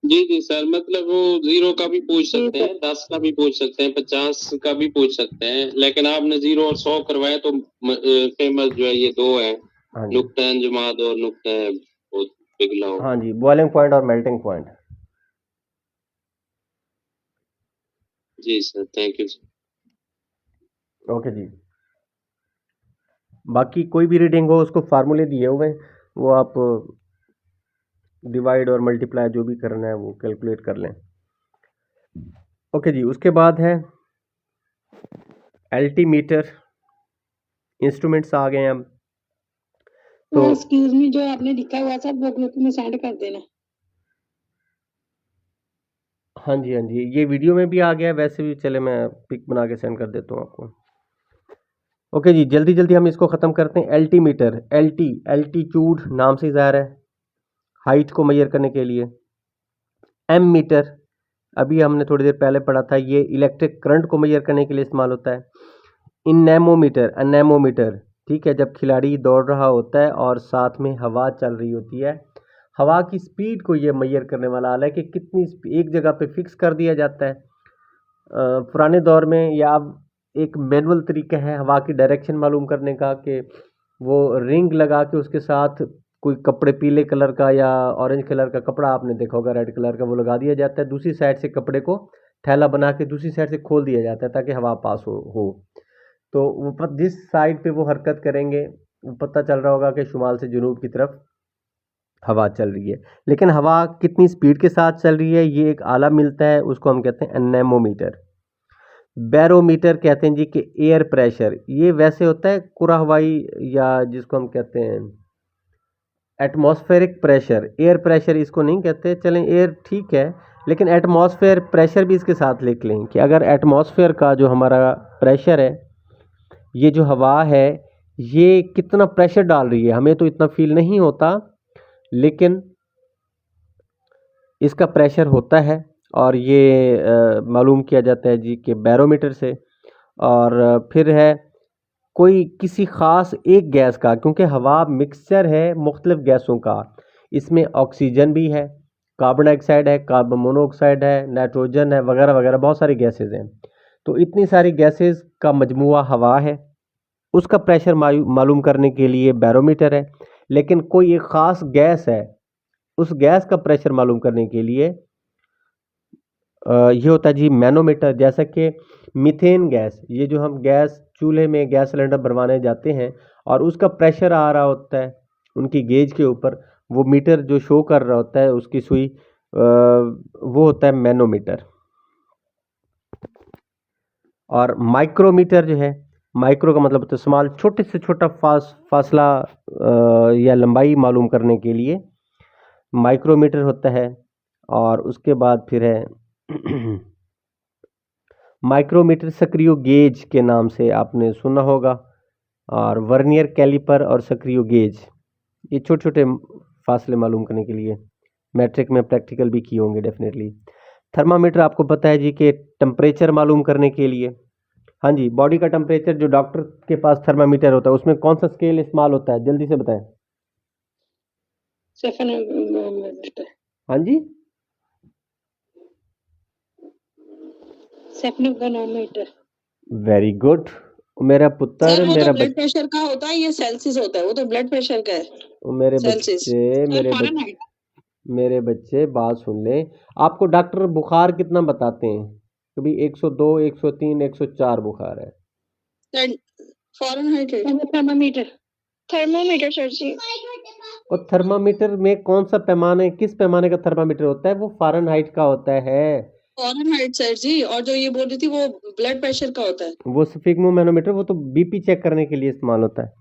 जी सर, मतलब वो 0 का भी पूछ सकते हैं, 10 का भी पूछ सकते हैं, 50 का भी पूछ सकते हैं, लेकिन आपने 0 और 100 करवाया तो फेमस जो है ये 2 है, हाँ जी, नुक्ता अंजुमाद और नुक्ता पिघलाओ। हाँ जी, बॉइलिंग पॉइंट और मेल्टिंग पॉइंट। जी sir, thank you sir. Okay जी, बाकी कोई भी रीडिंग हो उसको फार्मूले दिए हुए हैं, वो आप डिवाइड और मल्टीप्लाई जो भी करना है वो कैलकुलेट कर लें। ओके जी, उसके बाद है एल्टीमीटर, इंस्ट्रूमेंट्स आ गए हैं अब। तो एक्सक्यूज मी, जो आपने लिखा हुआ था वो ग्रुप में सेंड कर देना। हाँ जी, हाँ जी, ये वीडियो में भी आ गया है, वैसे भी चले मैं पिक बना के सेंड कर देता हूँ आपको। ओके जी, जल्दी जल्दी हम इसको ख़त्म करते हैं। एल्टीमीटर, एल्टीट्यूड नाम से ज़ाहिर है, हाइट को मेजर करने के लिए। एम मीटर, अभी हमने थोड़ी देर पहले पढ़ा था, ये इलेक्ट्रिक करंट को मेजर करने के लिए इस्तेमाल होता है। इनेमोमीटर, अनेमोमीटर, ठीक है, जब खिलाड़ी दौड़ रहा होता है और साथ में हवा चल रही होती है, हवा की स्पीड को ये मेजर करने वाला आला है कि कितनी एक जगह पे फिक्स कर दिया जाता है। पुराने दौर में या अब एक मैनुअल तरीका है हवा की डायरेक्शन मालूम करने का, कि वो रिंग लगा के उसके साथ कोई कपड़े पीले कलर का या ऑरेंज कलर का कपड़ा आपने देखा होगा, रेड कलर का, वो लगा दिया जाता है, दूसरी साइड से कपड़े को थैला बना के दूसरी साइड से खोल दिया जाता है ताकि हवा पास हो। तो वो जिस साइड पे वो हरकत करेंगे वो पता चल रहा होगा कि शुमाल से जुनूब की तरफ हवा चल रही है। लेकिन हवा कितनी स्पीड के साथ चल रही है ये एक आला मिलता है, उसको हम कहते हैं एनेमोमीटर। बैरोमीटर कहते हैं जी कि एयर प्रेशर, ये वैसे होता है कुरा हवाई या जिसको हम कहते हैं एटमॉस्फेरिक प्रेशर। एयर प्रेशर इसको नहीं कहते, चलें एयर ठीक है, लेकिन एटमॉस्फेयर प्रेशर भी इसके साथ लिख लें कि अगर एटमॉस्फेयर का जो हमारा प्रेशर है, ये जो हवा है ये कितना प्रेशर डाल रही है, हमें तो इतना फील नहीं होता लेकिन इसका प्रेशर होता है, और ये मालूम किया जाता है जी कि बैरोमीटर से। और फिर है कोई किसी ख़ास एक गैस का, क्योंकि हवा मिक्सचर है मुख्तलिफ़ गैसों का, इसमें ऑक्सीजन भी है, कार्बन डाइऑक्साइड है, कार्बन मोनोऑक्साइड है, नाइट्रोजन है, वगैरह वगैरह बहुत सारी गैसेस हैं। तो इतनी सारी गैसेस का मजमुआ हवा है, उसका प्रेशर मालूम करने के लिए बैरोमीटर है। लेकिन कोई एक ख़ास गैस है, उस गैस का प्रेशर मालूम करने के लिए ये होता है जी मैनोमीटर। जैसा कि मीथेन गैस, ये जो हम गैस चूल्हे में गैस सिलेंडर भरवाने जाते हैं और उसका प्रेशर आ रहा होता है उनकी गेज के ऊपर, वो मीटर जो शो कर रहा होता है उसकी सुई, वो होता है मैनोमीटर। और माइक्रोमीटर जो है, माइक्रो का मतलब होता है स्मॉल, छोटे से छोटा फासला या लंबाई मालूम करने के लिए माइक्रोमीटर होता है। और उसके बाद फिर है माइक्रोमीटर सक्रियो गेज के नाम से आपने सुना होगा, और वर्नियर कैलिपर और सक्रियो गेज, ये छोटे छोटे फासले मालूम करने के लिए मैट्रिक में प्रैक्टिकल भी किए होंगे डेफिनेटली। थर्मामीटर आपको पता है जी कि टेम्परेचर मालूम करने के लिए, हाँ जी, बॉडी का टेम्परेचर जो डॉक्टर के पास थर्मामीटर होता है उसमें कौन सा स्केल इस्तेमाल होता है, जल्दी से बताएं। सेफनोमीटर। हाँ जी, सेफनोमीटर। वेरी गुड मेरा पुत्र, सर वो तो मेरा ब्लड प्रेशर का होता है, ये सेल्सियस होता है, वो तो ब्लड प्रेशर का है। मेरे सेल्सियस बच्चे मेरे बच्चे बात सुन लें। आपको डॉक्टर बुखार कितना बताते हैं? कभी 102, 103, 104 बुखार है। Fahrenheit thermometer. थर्मोमीटर सर जी। और थर्मामीटर में कौन सा पैमाने, किस पैमाने का थर्मामीटर होता है? वो फारेनहाइट का होता है। फॉरेनहाइट सर जी, और जो ये बोल रही थी वो ब्लड प्रेशर का होता है। वो स्फिग्मोमैनोमीटर, वो तो बीपी चेक करने के लिए इस्तेमाल होता है।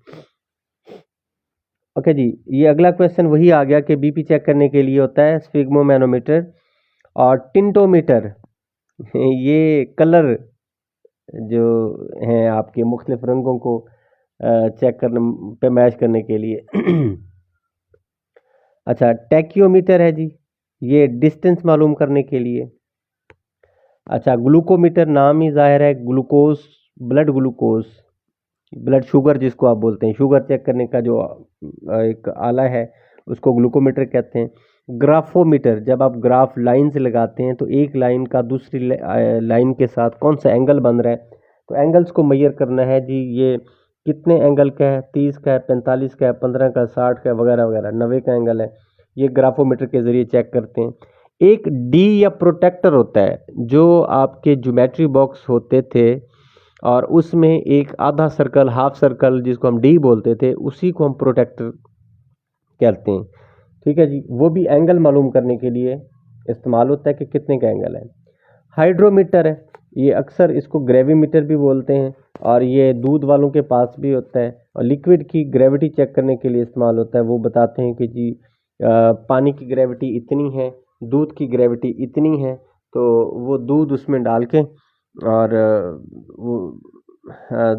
ओके जी, ये अगला क्वेश्चन वही आ गया कि बीपी चेक करने के लिए होता है स्फिग्मोमैनोमीटर। और टिंटोमीटर, ये कलर जो हैं आपके मुख्तलिफ रंगों को चेक करने पे मैच करने के लिए। अच्छा, टैक्योमीटर है जी, ये डिस्टेंस मालूम करने के लिए। अच्छा, ग्लूकोमीटर नाम ही जाहिर है, ग्लूकोज, ग्लूकोज, ब्लड शुगर जिसको आप बोलते हैं, शुगर चेक करने का जो एक आला है उसको ग्लूकोमीटर कहते हैं। ग्राफोमीटर, जब आप ग्राफ लाइन से लगाते हैं तो एक लाइन का दूसरी लाइन के साथ कौन सा एंगल बन रहा है, तो एंगल्स को मेजर करना है जी, ये कितने एंगल का है, 30 का है, 45 का है, 15 का, 60 का, वगैरह वगैरह, 90 का एंगल है, ये ग्राफोमीटर के ज़रिए चेक करते हैं। एक डी या प्रोटेक्टर होता है, जो आपके ज्योमेट्री बॉक्स होते थे और उसमें एक आधा सर्कल, हाफ सर्कल, जिसको हम डी बोलते थे, उसी को हम प्रोटेक्टर कहते हैं। ठीक है जी, वो भी एंगल मालूम करने के लिए इस्तेमाल होता है कि कितने का एंगल है। हाइड्रोमीटर है, ये अक्सर इसको ग्रेविमीटर भी बोलते हैं, और ये दूध वालों के पास भी होता है, और लिक्विड की ग्रेविटी चेक करने के लिए इस्तेमाल होता है। वो बताते हैं कि जी पानी की ग्रेविटी इतनी है, दूध की ग्रेविटी इतनी है, तो वो दूध उसमें डाल के, और वो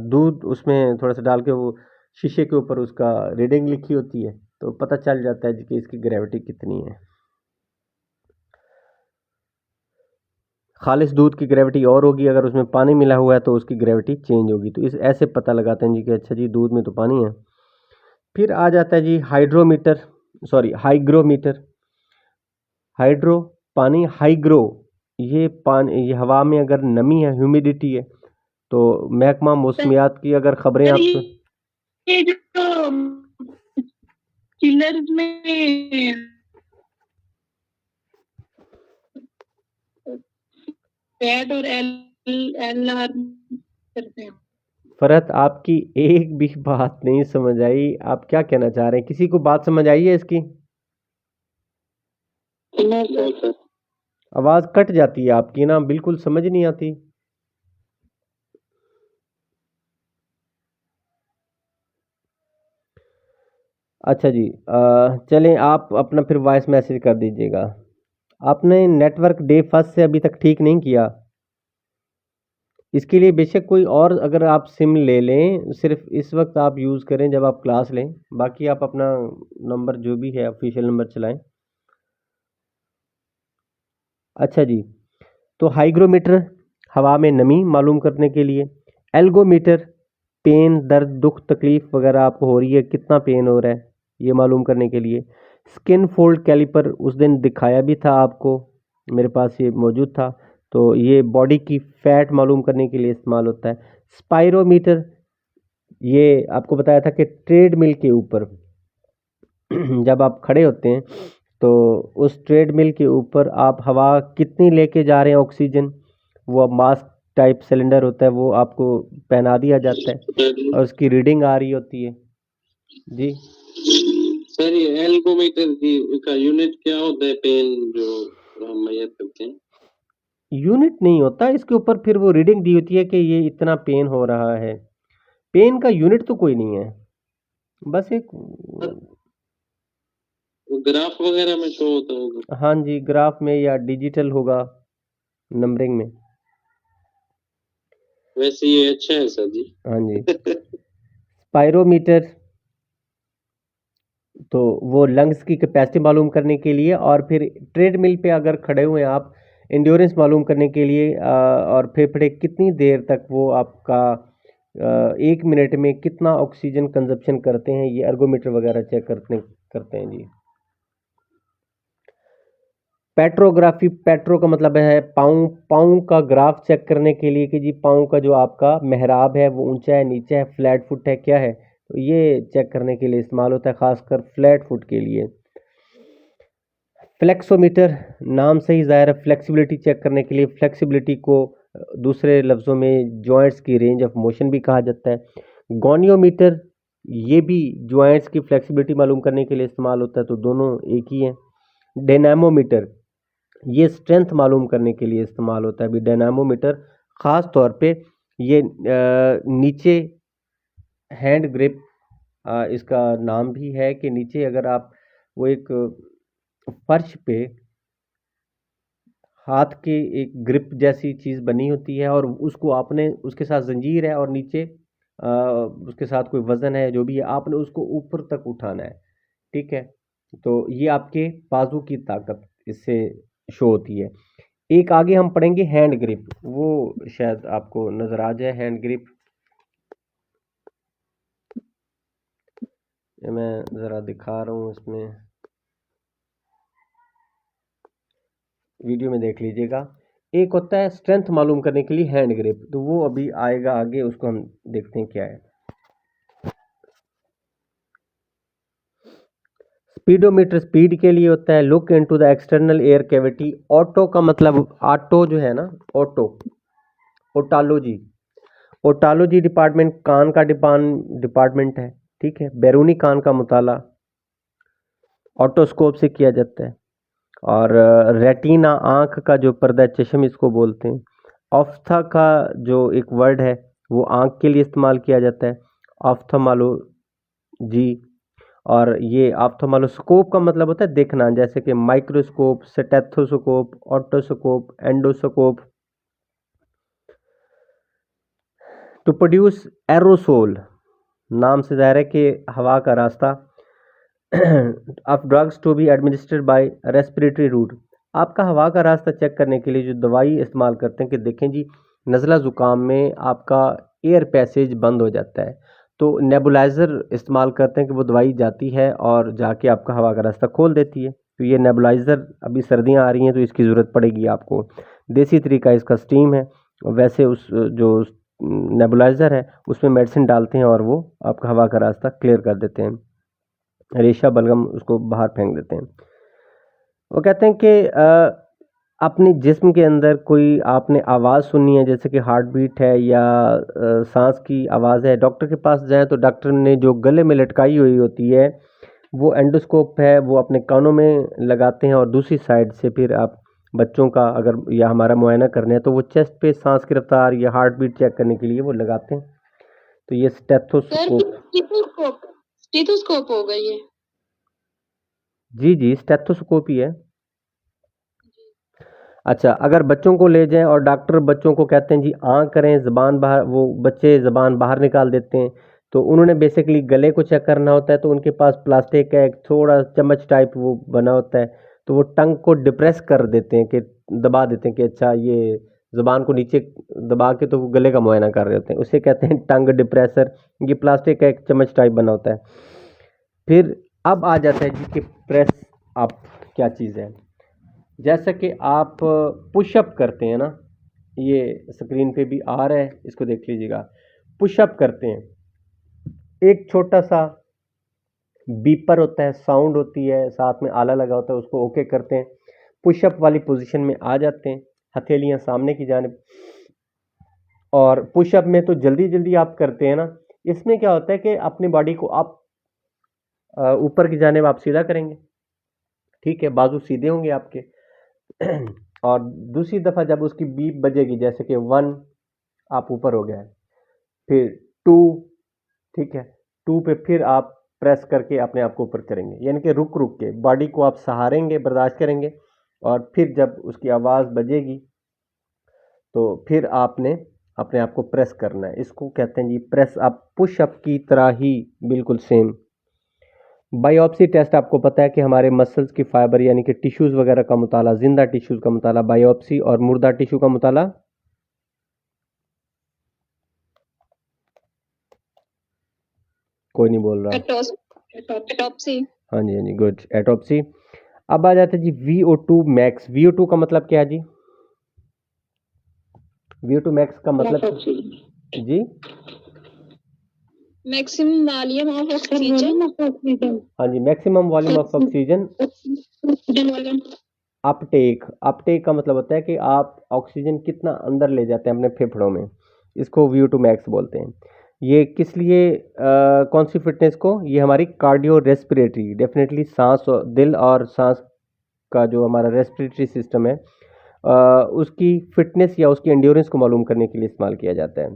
दूध उसमें थोड़ा सा डाल के, वो शीशे के ऊपर उसका रीडिंग लिखी होती है, तो पता चल जाता है जी कि इसकी ग्रेविटी कितनी है। खालिश दूध की ग्रेविटी और होगी, अगर उसमें पानी मिला हुआ है तो उसकी ग्रेविटी चेंज होगी। तो इस ऐसे पता लगाते हैं जी कि अच्छा जी दूध में तो पानी है। फिर आ जाता है जी हाइग्रोमीटर। हाइड्रो पानी, हाइग्रो ये पानी, ये हवा में अगर नमी है, ह्यूमिडिटी है, तो महकमा मौसमियात की अगर खबरें सर आप ये जो चिल्लर्स में फैट और एल आर करते हैं। फरहत, आपकी एक भी बात नहीं समझ आई, आप क्या कहना चाह रहे हैं? किसी को बात समझ आई है इसकी? आवाज़ कट जाती है आपकी ना, बिल्कुल समझ नहीं आती। अच्छा जी, चलें, आप अपना फिर वॉइस मैसेज कर दीजिएगा। आपने नेटवर्क डे फर्स्ट से अभी तक ठीक नहीं किया, इसके लिए बेशक कोई और अगर आप सिम ले लें, सिर्फ इस वक्त आप यूज़ करें जब आप क्लास लें, बाकी आप अपना नंबर जो भी है ऑफिशियल नंबर चलाएं। अच्छा जी, तो हाइग्रोमीटर हवा में नमी मालूम करने के लिए, एल्गोमीटर पेन, दर्द, दुख, तकलीफ वगैरह आपको हो रही है, कितना पेन हो रहा है ये मालूम करने के लिए। स्किन फोल्ड कैलिपर उस दिन दिखाया भी था आपको, मेरे पास ये मौजूद था, तो ये बॉडी की फैट मालूम करने के लिए इस्तेमाल होता है। स्पायरोमीटर, ये आपको बताया था कि ट्रेडमिल के ऊपर जब आप खड़े होते हैं तो उस ट्रेडमिल के ऊपर आप हवा कितनी लेके जा रहे हैं, ऑक्सीजन, वो मास्क टाइप सिलेंडर होता है, वो आपको पहना दिया जाता है और उसकी रीडिंग आ रही होती है जी। सर ये एल्गोमीटर की का यूनिट क्या होता है, पेन जो हम मेजर करते हैं? यूनिट नहीं होता इसके ऊपर, फिर वो रीडिंग दी होती है कि ये इतना पेन हो रहा है। पेन का यूनिट तो कोई नहीं है, बस एक, ग्राफ वगैरह में शो होता होगा। हाँ जी, ग्राफ में या डिजिटल होगा, नंबरिंग में। वैसे ये अच्छा है सर जी। हाँ जी। स्पायरोमीटर, तो वो लंग्स की कैपेसिटी मालूम करने के लिए, और फिर ट्रेडमिल पे अगर खड़े हुए हैं आप, एंड्योरेंस मालूम करने के लिए, और फेफड़े कितनी देर तक वो आपका 1 मिनट में कितना ऑक्सीजन कंजप्शन करते हैं, ये अर्गोमीटर वगैरह चेक करते हैं जी। पेट्रोग्राफी, पेट्रो का मतलब है पाँव, पाँव का ग्राफ चेक करने के लिए कि जी पाँव का जो आपका मेहराब है वो ऊंचा है, नीचा है, फ्लैट फुट है, क्या है, तो ये चेक करने के लिए इस्तेमाल होता है, खासकर फ्लैट फुट के लिए। फ्लेक्सोमीटर, नाम से ही ज़ाहिर है फ्लेक्सिबिलिटी चेक करने के लिए, फ्लेक्सिबिलिटी को दूसरे लफ्ज़ों में जॉइंट्स की रेंज ऑफ मोशन भी कहा जाता है। गोनियोमीटर, ये भी जॉइंट्स की फ्लेक्सिबिलिटी मालूम करने के लिए इस्तेमाल होता है, तो दोनों एक ही हैं। डायनामोमीटर, ये स्ट्रेंथ मालूम करने के लिए इस्तेमाल होता है। अभी डायनामोमीटर ख़ास तौर पे ये नीचे हैंड ग्रिप, इसका नाम भी है कि नीचे अगर आप वो एक फर्श पे हाथ के एक ग्रिप जैसी चीज़ बनी होती है, और उसको आपने, उसके साथ जंजीर है और नीचे उसके साथ कोई वज़न है, जो भी है, आपने उसको ऊपर तक उठाना है, ठीक है। तो ये आपके बाजू की ताकत इससे शो होती है। एक आगे हम पढ़ेंगे हैंड ग्रिप, वो शायद आपको नज़र आ जाए हैंड ग्रिप। ये मैं ज़रा दिखा रहा हूँ, इसमें वीडियो में देख लीजिएगा। एक होता है स्ट्रेंथ मालूम करने के लिए हैंड ग्रिप, तो वो अभी आएगा आगे, उसको हम देखते हैं क्या है। स्पीडोमीटर स्पीड के लिए होता है। Look into the external air cavity. Auto का मतलब, ऑटो जो है ना, ऑटो, ओटालॉजी, ओटालॉजी डिपार्टमेंट कान का डिपार्टमेंट है, ठीक है। बैरूनी कान का मुताला ऑटोस्कोप से किया जाता है। और रेटिना, आँख का जो पर्दा, चश्म इसको बोलते हैं। ऑफ्था का जो एक वर्ड है वो आँख के लिए इस्तेमाल किया जाता है, ऑफ्थोमोलॉजी। और ये ऑप्थोमोलोस्कोप का मतलब होता है देखना, जैसे कि microscope, stethoscope, otoscope, endoscope. To produce aerosol, नाम से जाहिर है कि हवा का रास्ता। Of drugs to be administered by respiratory route, आपका हवा का रास्ता चेक करने के लिए जो दवाई इस्तेमाल करते हैं, कि देखें जी नज़ला ज़ुकाम में आपका एयर पैसेज बंद हो जाता है, तो नेबुलाइज़र इस्तेमाल करते हैं कि वो दवाई जाती है और जाके आपका हवा का रास्ता खोल देती है। तो ये नेबुलाइज़र, अभी सर्दियां आ रही हैं तो इसकी ज़रूरत पड़ेगी आपको। देसी तरीका इसका स्टीम है, वैसे उस जो नेबुलाइज़र है उसमें मेडिसिन डालते हैं और वो आपका हवा का रास्ता क्लियर कर देते हैं, रेशा बलगम उसको बाहर फेंक देते हैं। वो कहते हैं कि अपने जिस्म के अंदर कोई आपने आवाज़ सुनी है, जैसे कि हार्ट बीट है या सांस की आवाज़ है, डॉक्टर के पास जाएं तो डॉक्टर ने जो गले में लटकाई हुई होती है वो एंडोस्कोप है, वो अपने कानों में लगाते हैं, और दूसरी साइड से फिर आप बच्चों का अगर या हमारा मुआयना करना है तो वो चेस्ट पे सांस की रफ्तार या हार्ट बीट चेक करने के लिए वो लगाते हैं। तो ये सर स्टेथोस्कोप, स्टेथोस्कोप, स्टेथोस्कोप होगा ये। जी स्टेथोस्कोप ही है। अच्छा, अगर बच्चों को ले जाएं और डॉक्टर बच्चों को कहते हैं जी आँ करें, ज़बान बाहर, वो बच्चे ज़बान बाहर निकाल देते हैं, तो उन्होंने बेसिकली गले को चेक करना होता है, तो उनके पास प्लास्टिक का एक थोड़ा चम्मच टाइप वो बना होता है, तो वो टंग को डिप्रेस कर देते हैं, कि दबा देते हैं कि अच्छा ये ज़बान को नीचे दबा के तो वो गले का मुआयना कर रहे होते हैं, उसे कहते हैं टंग डिप्रेसर। ये प्लास्टिक का एक चम्मच टाइप बना होता है। फिर अब आ जाता है जी कि प्रेस अप क्या चीज़ है। जैसा कि आप पुशअप करते हैं ना, ये स्क्रीन पे भी आ रहा है, इसको देख लीजिएगा। पुशअप करते हैं, एक छोटा सा बीपर होता है, साउंड होती है, साथ में आला लगा होता है, उसको ओके करते हैं, पुशअप वाली पोजीशन में आ जाते हैं, हथेलियां सामने की जानिब। और पुशअप में तो जल्दी जल्दी आप करते हैं ना, इसमें क्या होता है कि अपनी बॉडी को आप ऊपर की जानिब आप सीधा करेंगे, ठीक है, बाजू सीधे होंगे आपके। और दूसरी दफ़ा जब उसकी बीप बजेगी, जैसे कि 1 आप ऊपर हो गए, फिर 2, ठीक है, 2 पे फिर आप प्रेस करके अपने आप को ऊपर करेंगे, यानी कि रुक रुक के बॉडी को आप सहारेंगे, बर्दाश्त करेंगे, और फिर जब उसकी आवाज़ बजेगी तो फिर आपने अपने आप को प्रेस करना है, इसको कहते हैं जी प्रेस अप, पुश अप की तरह ही बिल्कुल सेम। बायोप्सी टेस्ट आपको पता है कि हमारे मसल्स की फाइबर यानी कि टिश्यूज वगैरह का मुताला, जिंदा टिश्यूज का मुताला बायोप्सी, और मुर्दा टिश्यू का मुताला कोई नहीं बोल रहा। एटॉप्सी। हाँ जी, हाँ जी, गुड, एटॉप्सी। अब आ जाते हैं जी VO2 मैक्स। VO2 का मतलब क्या है जी? VO2 मैक्स का मतलब जी? Maximum volume of oxygen. हाँ जी, maximum volume of oxygen uptake. Uptake का मतलब होता है कि आप ऑक्सीजन कितना अंदर ले जाते हैं अपने फेफड़ों में, इसको VO2 मैक्स बोलते हैं। ये किस लिए कौन सी फिटनेस को? ये हमारी कार्डियो रेस्पिरेटरी, डेफिनेटली सांस दिल और सांस का जो हमारा रेस्पिरेटरी सिस्टम है उसकी फिटनेस या उसकी एंड्योरेंस को मालूम करने के लिए इस्तेमाल किया जाता है।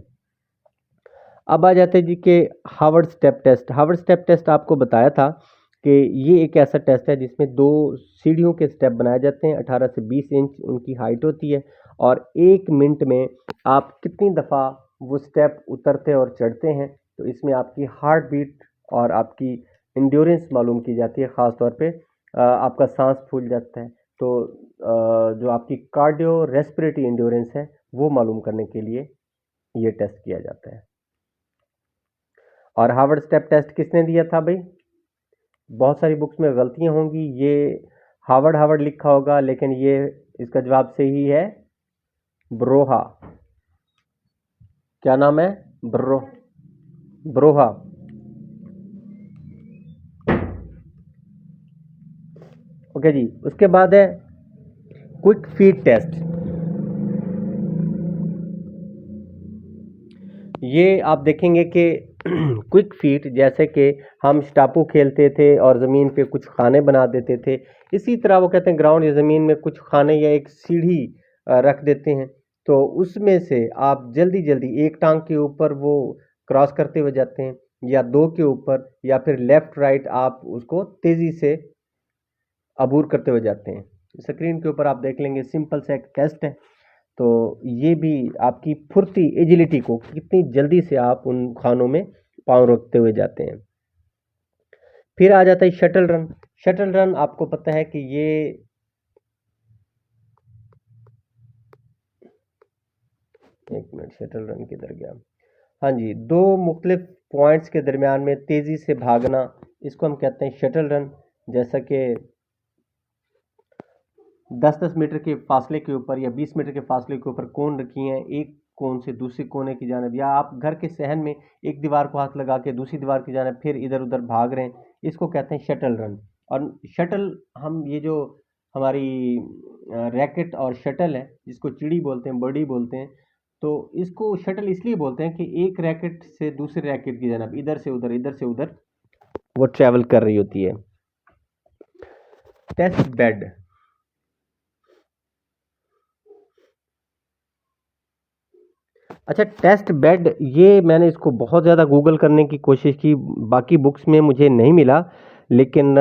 अब आ जाते हैं जी के Harvard step test. Harvard step test आपको बताया था कि ये एक ऐसा टेस्ट है जिसमें 2 सीढ़ियों के स्टेप बनाए जाते हैं, 18 से 20 इंच उनकी हाइट होती है, और 1 मिनट में आप कितनी दफ़ा वो स्टेप उतरते और चढ़ते हैं, तो इसमें आपकी हार्ट बीट और आपकी इंड्योरेंस मालूम की जाती है। ख़ास तौर पे आपका सांस फूल जाता है, तो जो आपकी कार्डियो रेस्पिरेटरी इंड्योरेंस है वो मालूम करने के लिए ये टेस्ट किया जाता है। और हार्वर्ड स्टेप टेस्ट किसने दिया था भाई? बहुत सारी बुक्स में गलतियां होंगी, ये हार्वर्ड हार्वर्ड लिखा होगा, लेकिन ये इसका जवाब सही है ब्रोहा। क्या नाम है? ब्रोहा। ओके जी, उसके बाद है क्विक फीट टेस्ट। ये आप देखेंगे कि क्विक फीट, जैसे कि हम स्टापू खेलते थे और ज़मीन पे कुछ खाने बना देते थे, इसी तरह वो कहते हैं ग्राउंड या ज़मीन में कुछ खाने या एक सीढ़ी रख देते हैं, तो उसमें से आप जल्दी जल्दी एक टांग के ऊपर वो क्रॉस करते हुए जाते हैं, या 2 के ऊपर, या फिर लेफ़्ट राइट आप उसको तेज़ी से अबूर करते हुए जाते हैं। स्क्रीन के ऊपर आप देख लेंगे, सिंपल सा एक टेस्ट है। तो ये भी आपकी फुर्ती, एजिलिटी को कितनी जल्दी से आप उन खानों में पाँव रखते हुए जाते हैं। फिर आ जाता है शटल रन। शटल रन आपको पता है कि ये एक मिनट, शटल रन किधर गया? हाँ जी, 2 मुख्तलिफ पॉइंट्स के दरमियान में तेज़ी से भागना, इसको हम कहते हैं शटल रन। जैसा कि 10-10 मीटर के फासले के ऊपर या 20 मीटर के फासले के ऊपर कोन रखी हैं, एक कोन से दूसरे कोने की जानब, या आप घर के सहन में एक दीवार को हाथ लगा के दूसरी दीवार की जानब फिर इधर उधर भाग रहे हैं, इसको कहते हैं शटल रन। और शटल, हम ये जो हमारी रैकेट और शटल है, जिसको चिड़ी बोलते हैं, बर्डी बोलते हैं, तो इसको शटल इसलिए बोलते हैं कि एक रैकेट से दूसरे रैकेट की जानब इधर से उधर, इधर से उधर वो ट्रैवल कर रही होती है। Test bed. अच्छा, टेस्ट बेड, ये मैंने इसको बहुत ज़्यादा गूगल करने की कोशिश की, बाकी बुक्स में मुझे नहीं मिला, लेकिन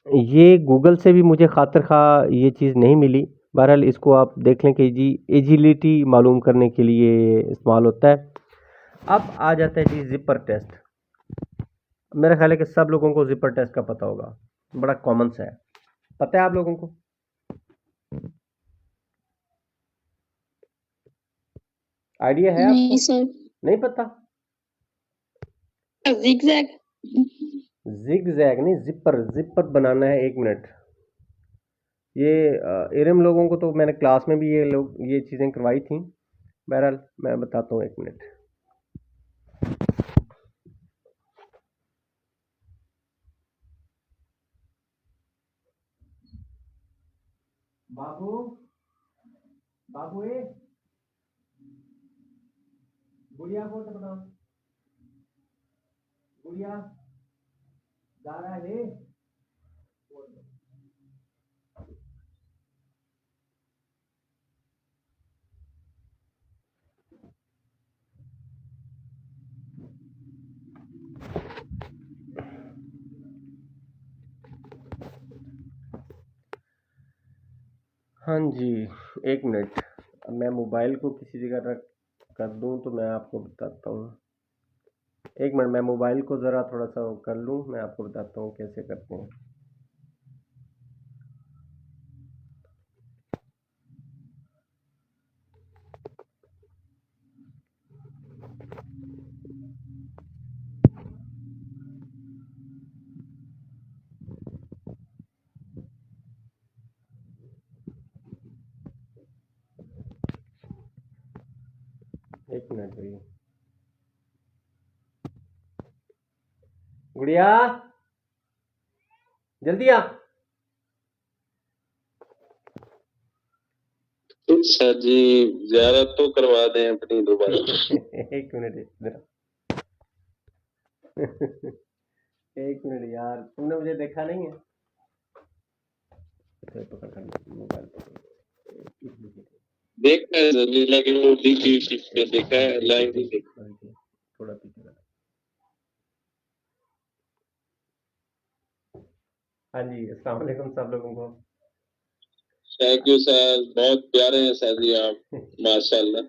ये गूगल से भी मुझे खातिर खा ये चीज़ नहीं मिली। बहरहाल इसको आप देख लें कि जी एजिलिटी मालूम करने के लिए इस्तेमाल होता है। अब आ जाता है जी जिपर टेस्ट। मेरा ख्याल है कि सब लोगों को जिपर टेस्ट का पता होगा, बड़ा कॉमन सा है। पता है आप लोगों को? आइडिया है नहीं आपको? सर। नहीं पता? zigzag। जिग जैग नहीं, जिपर। जिपर बनाना है, 1 मिनट। ये एरम लोगों को तो मैंने क्लास में भी ये चीज़ें करवाई थी। बहरहाल मैं बताता हूँ, 1 मिनट। बाबू, बाबू ए गुड़िया को तो बताओ, गुड़िया दारा है। हाँ जी, 1 मिनट। अब मैं मोबाइल को किसी जगह रख कर दूं तो मैं आपको बताता हूँ। एक मिनट, मैं मोबाइल को ज़रा थोड़ा सा कर लूँ, मैं आपको बताता हूँ कैसे करते हैं। एक मिनट भैया। गुड़िया जल्दी आ। अच्छा जी, ज़ियारत तो करवा दें अपनी दोबारा। एक मिनट इधर। एक मिनट यार, तुमने मुझे देखा नहीं है। मोबाइल पकड़। देखा है सर, लेकिन वो डीपी पे देखा है, लाइव नहीं देखा। थोड़ा पीछे कर। हाँ जी, अस्सलाम वालेकुम सब लोगों को। थैंक यू सर, बहुत प्यारे हैं सर जी आप, माशाल्लाह।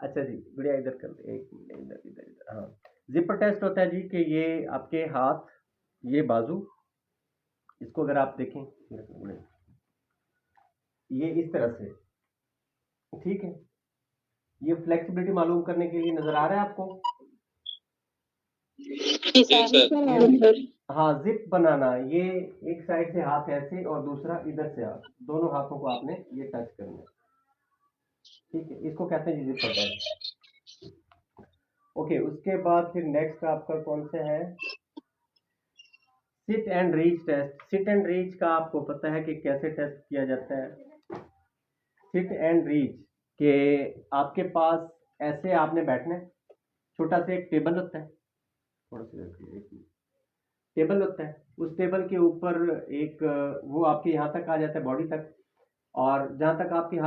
अच्छा जी, गुड़िया इधर कर दे, एक मिनट, इधर इधर इधर। हाँ, जिपर टेस्ट होता है जी कि ये आपके हाथ, ये बाजू, इसको अगर आप देखें ये इस तरह से, ठीक है। ये फ्लेक्सिबिलिटी मालूम करने के लिए नजर आ रहा है आपको? हाँ, जिप बनाना, ये एक साइड से हाथ ऐसे और दूसरा इधर से हाथ, दोनों हाथों को आपने ये टच करना है, ठीक है। इसको कहते हैं जिपर टेस्ट। ओके, उसके बाद फिर नेक्स्ट आपका कौन सा है? Sit and reach test. Sit and reach का आपको पता है कि कैसे टेस्ट किया जाता है? सिट एंड रीच के आपके पास ऐसे आपने बैठना है, छोटा सा एक टेबल होता है, थोड़ा सा टेबल होता है, उस टेबल के ऊपर एक वो आपके यहाँ तक आ जाता है, बॉडी तक, और जहाँ तक आपके हाथ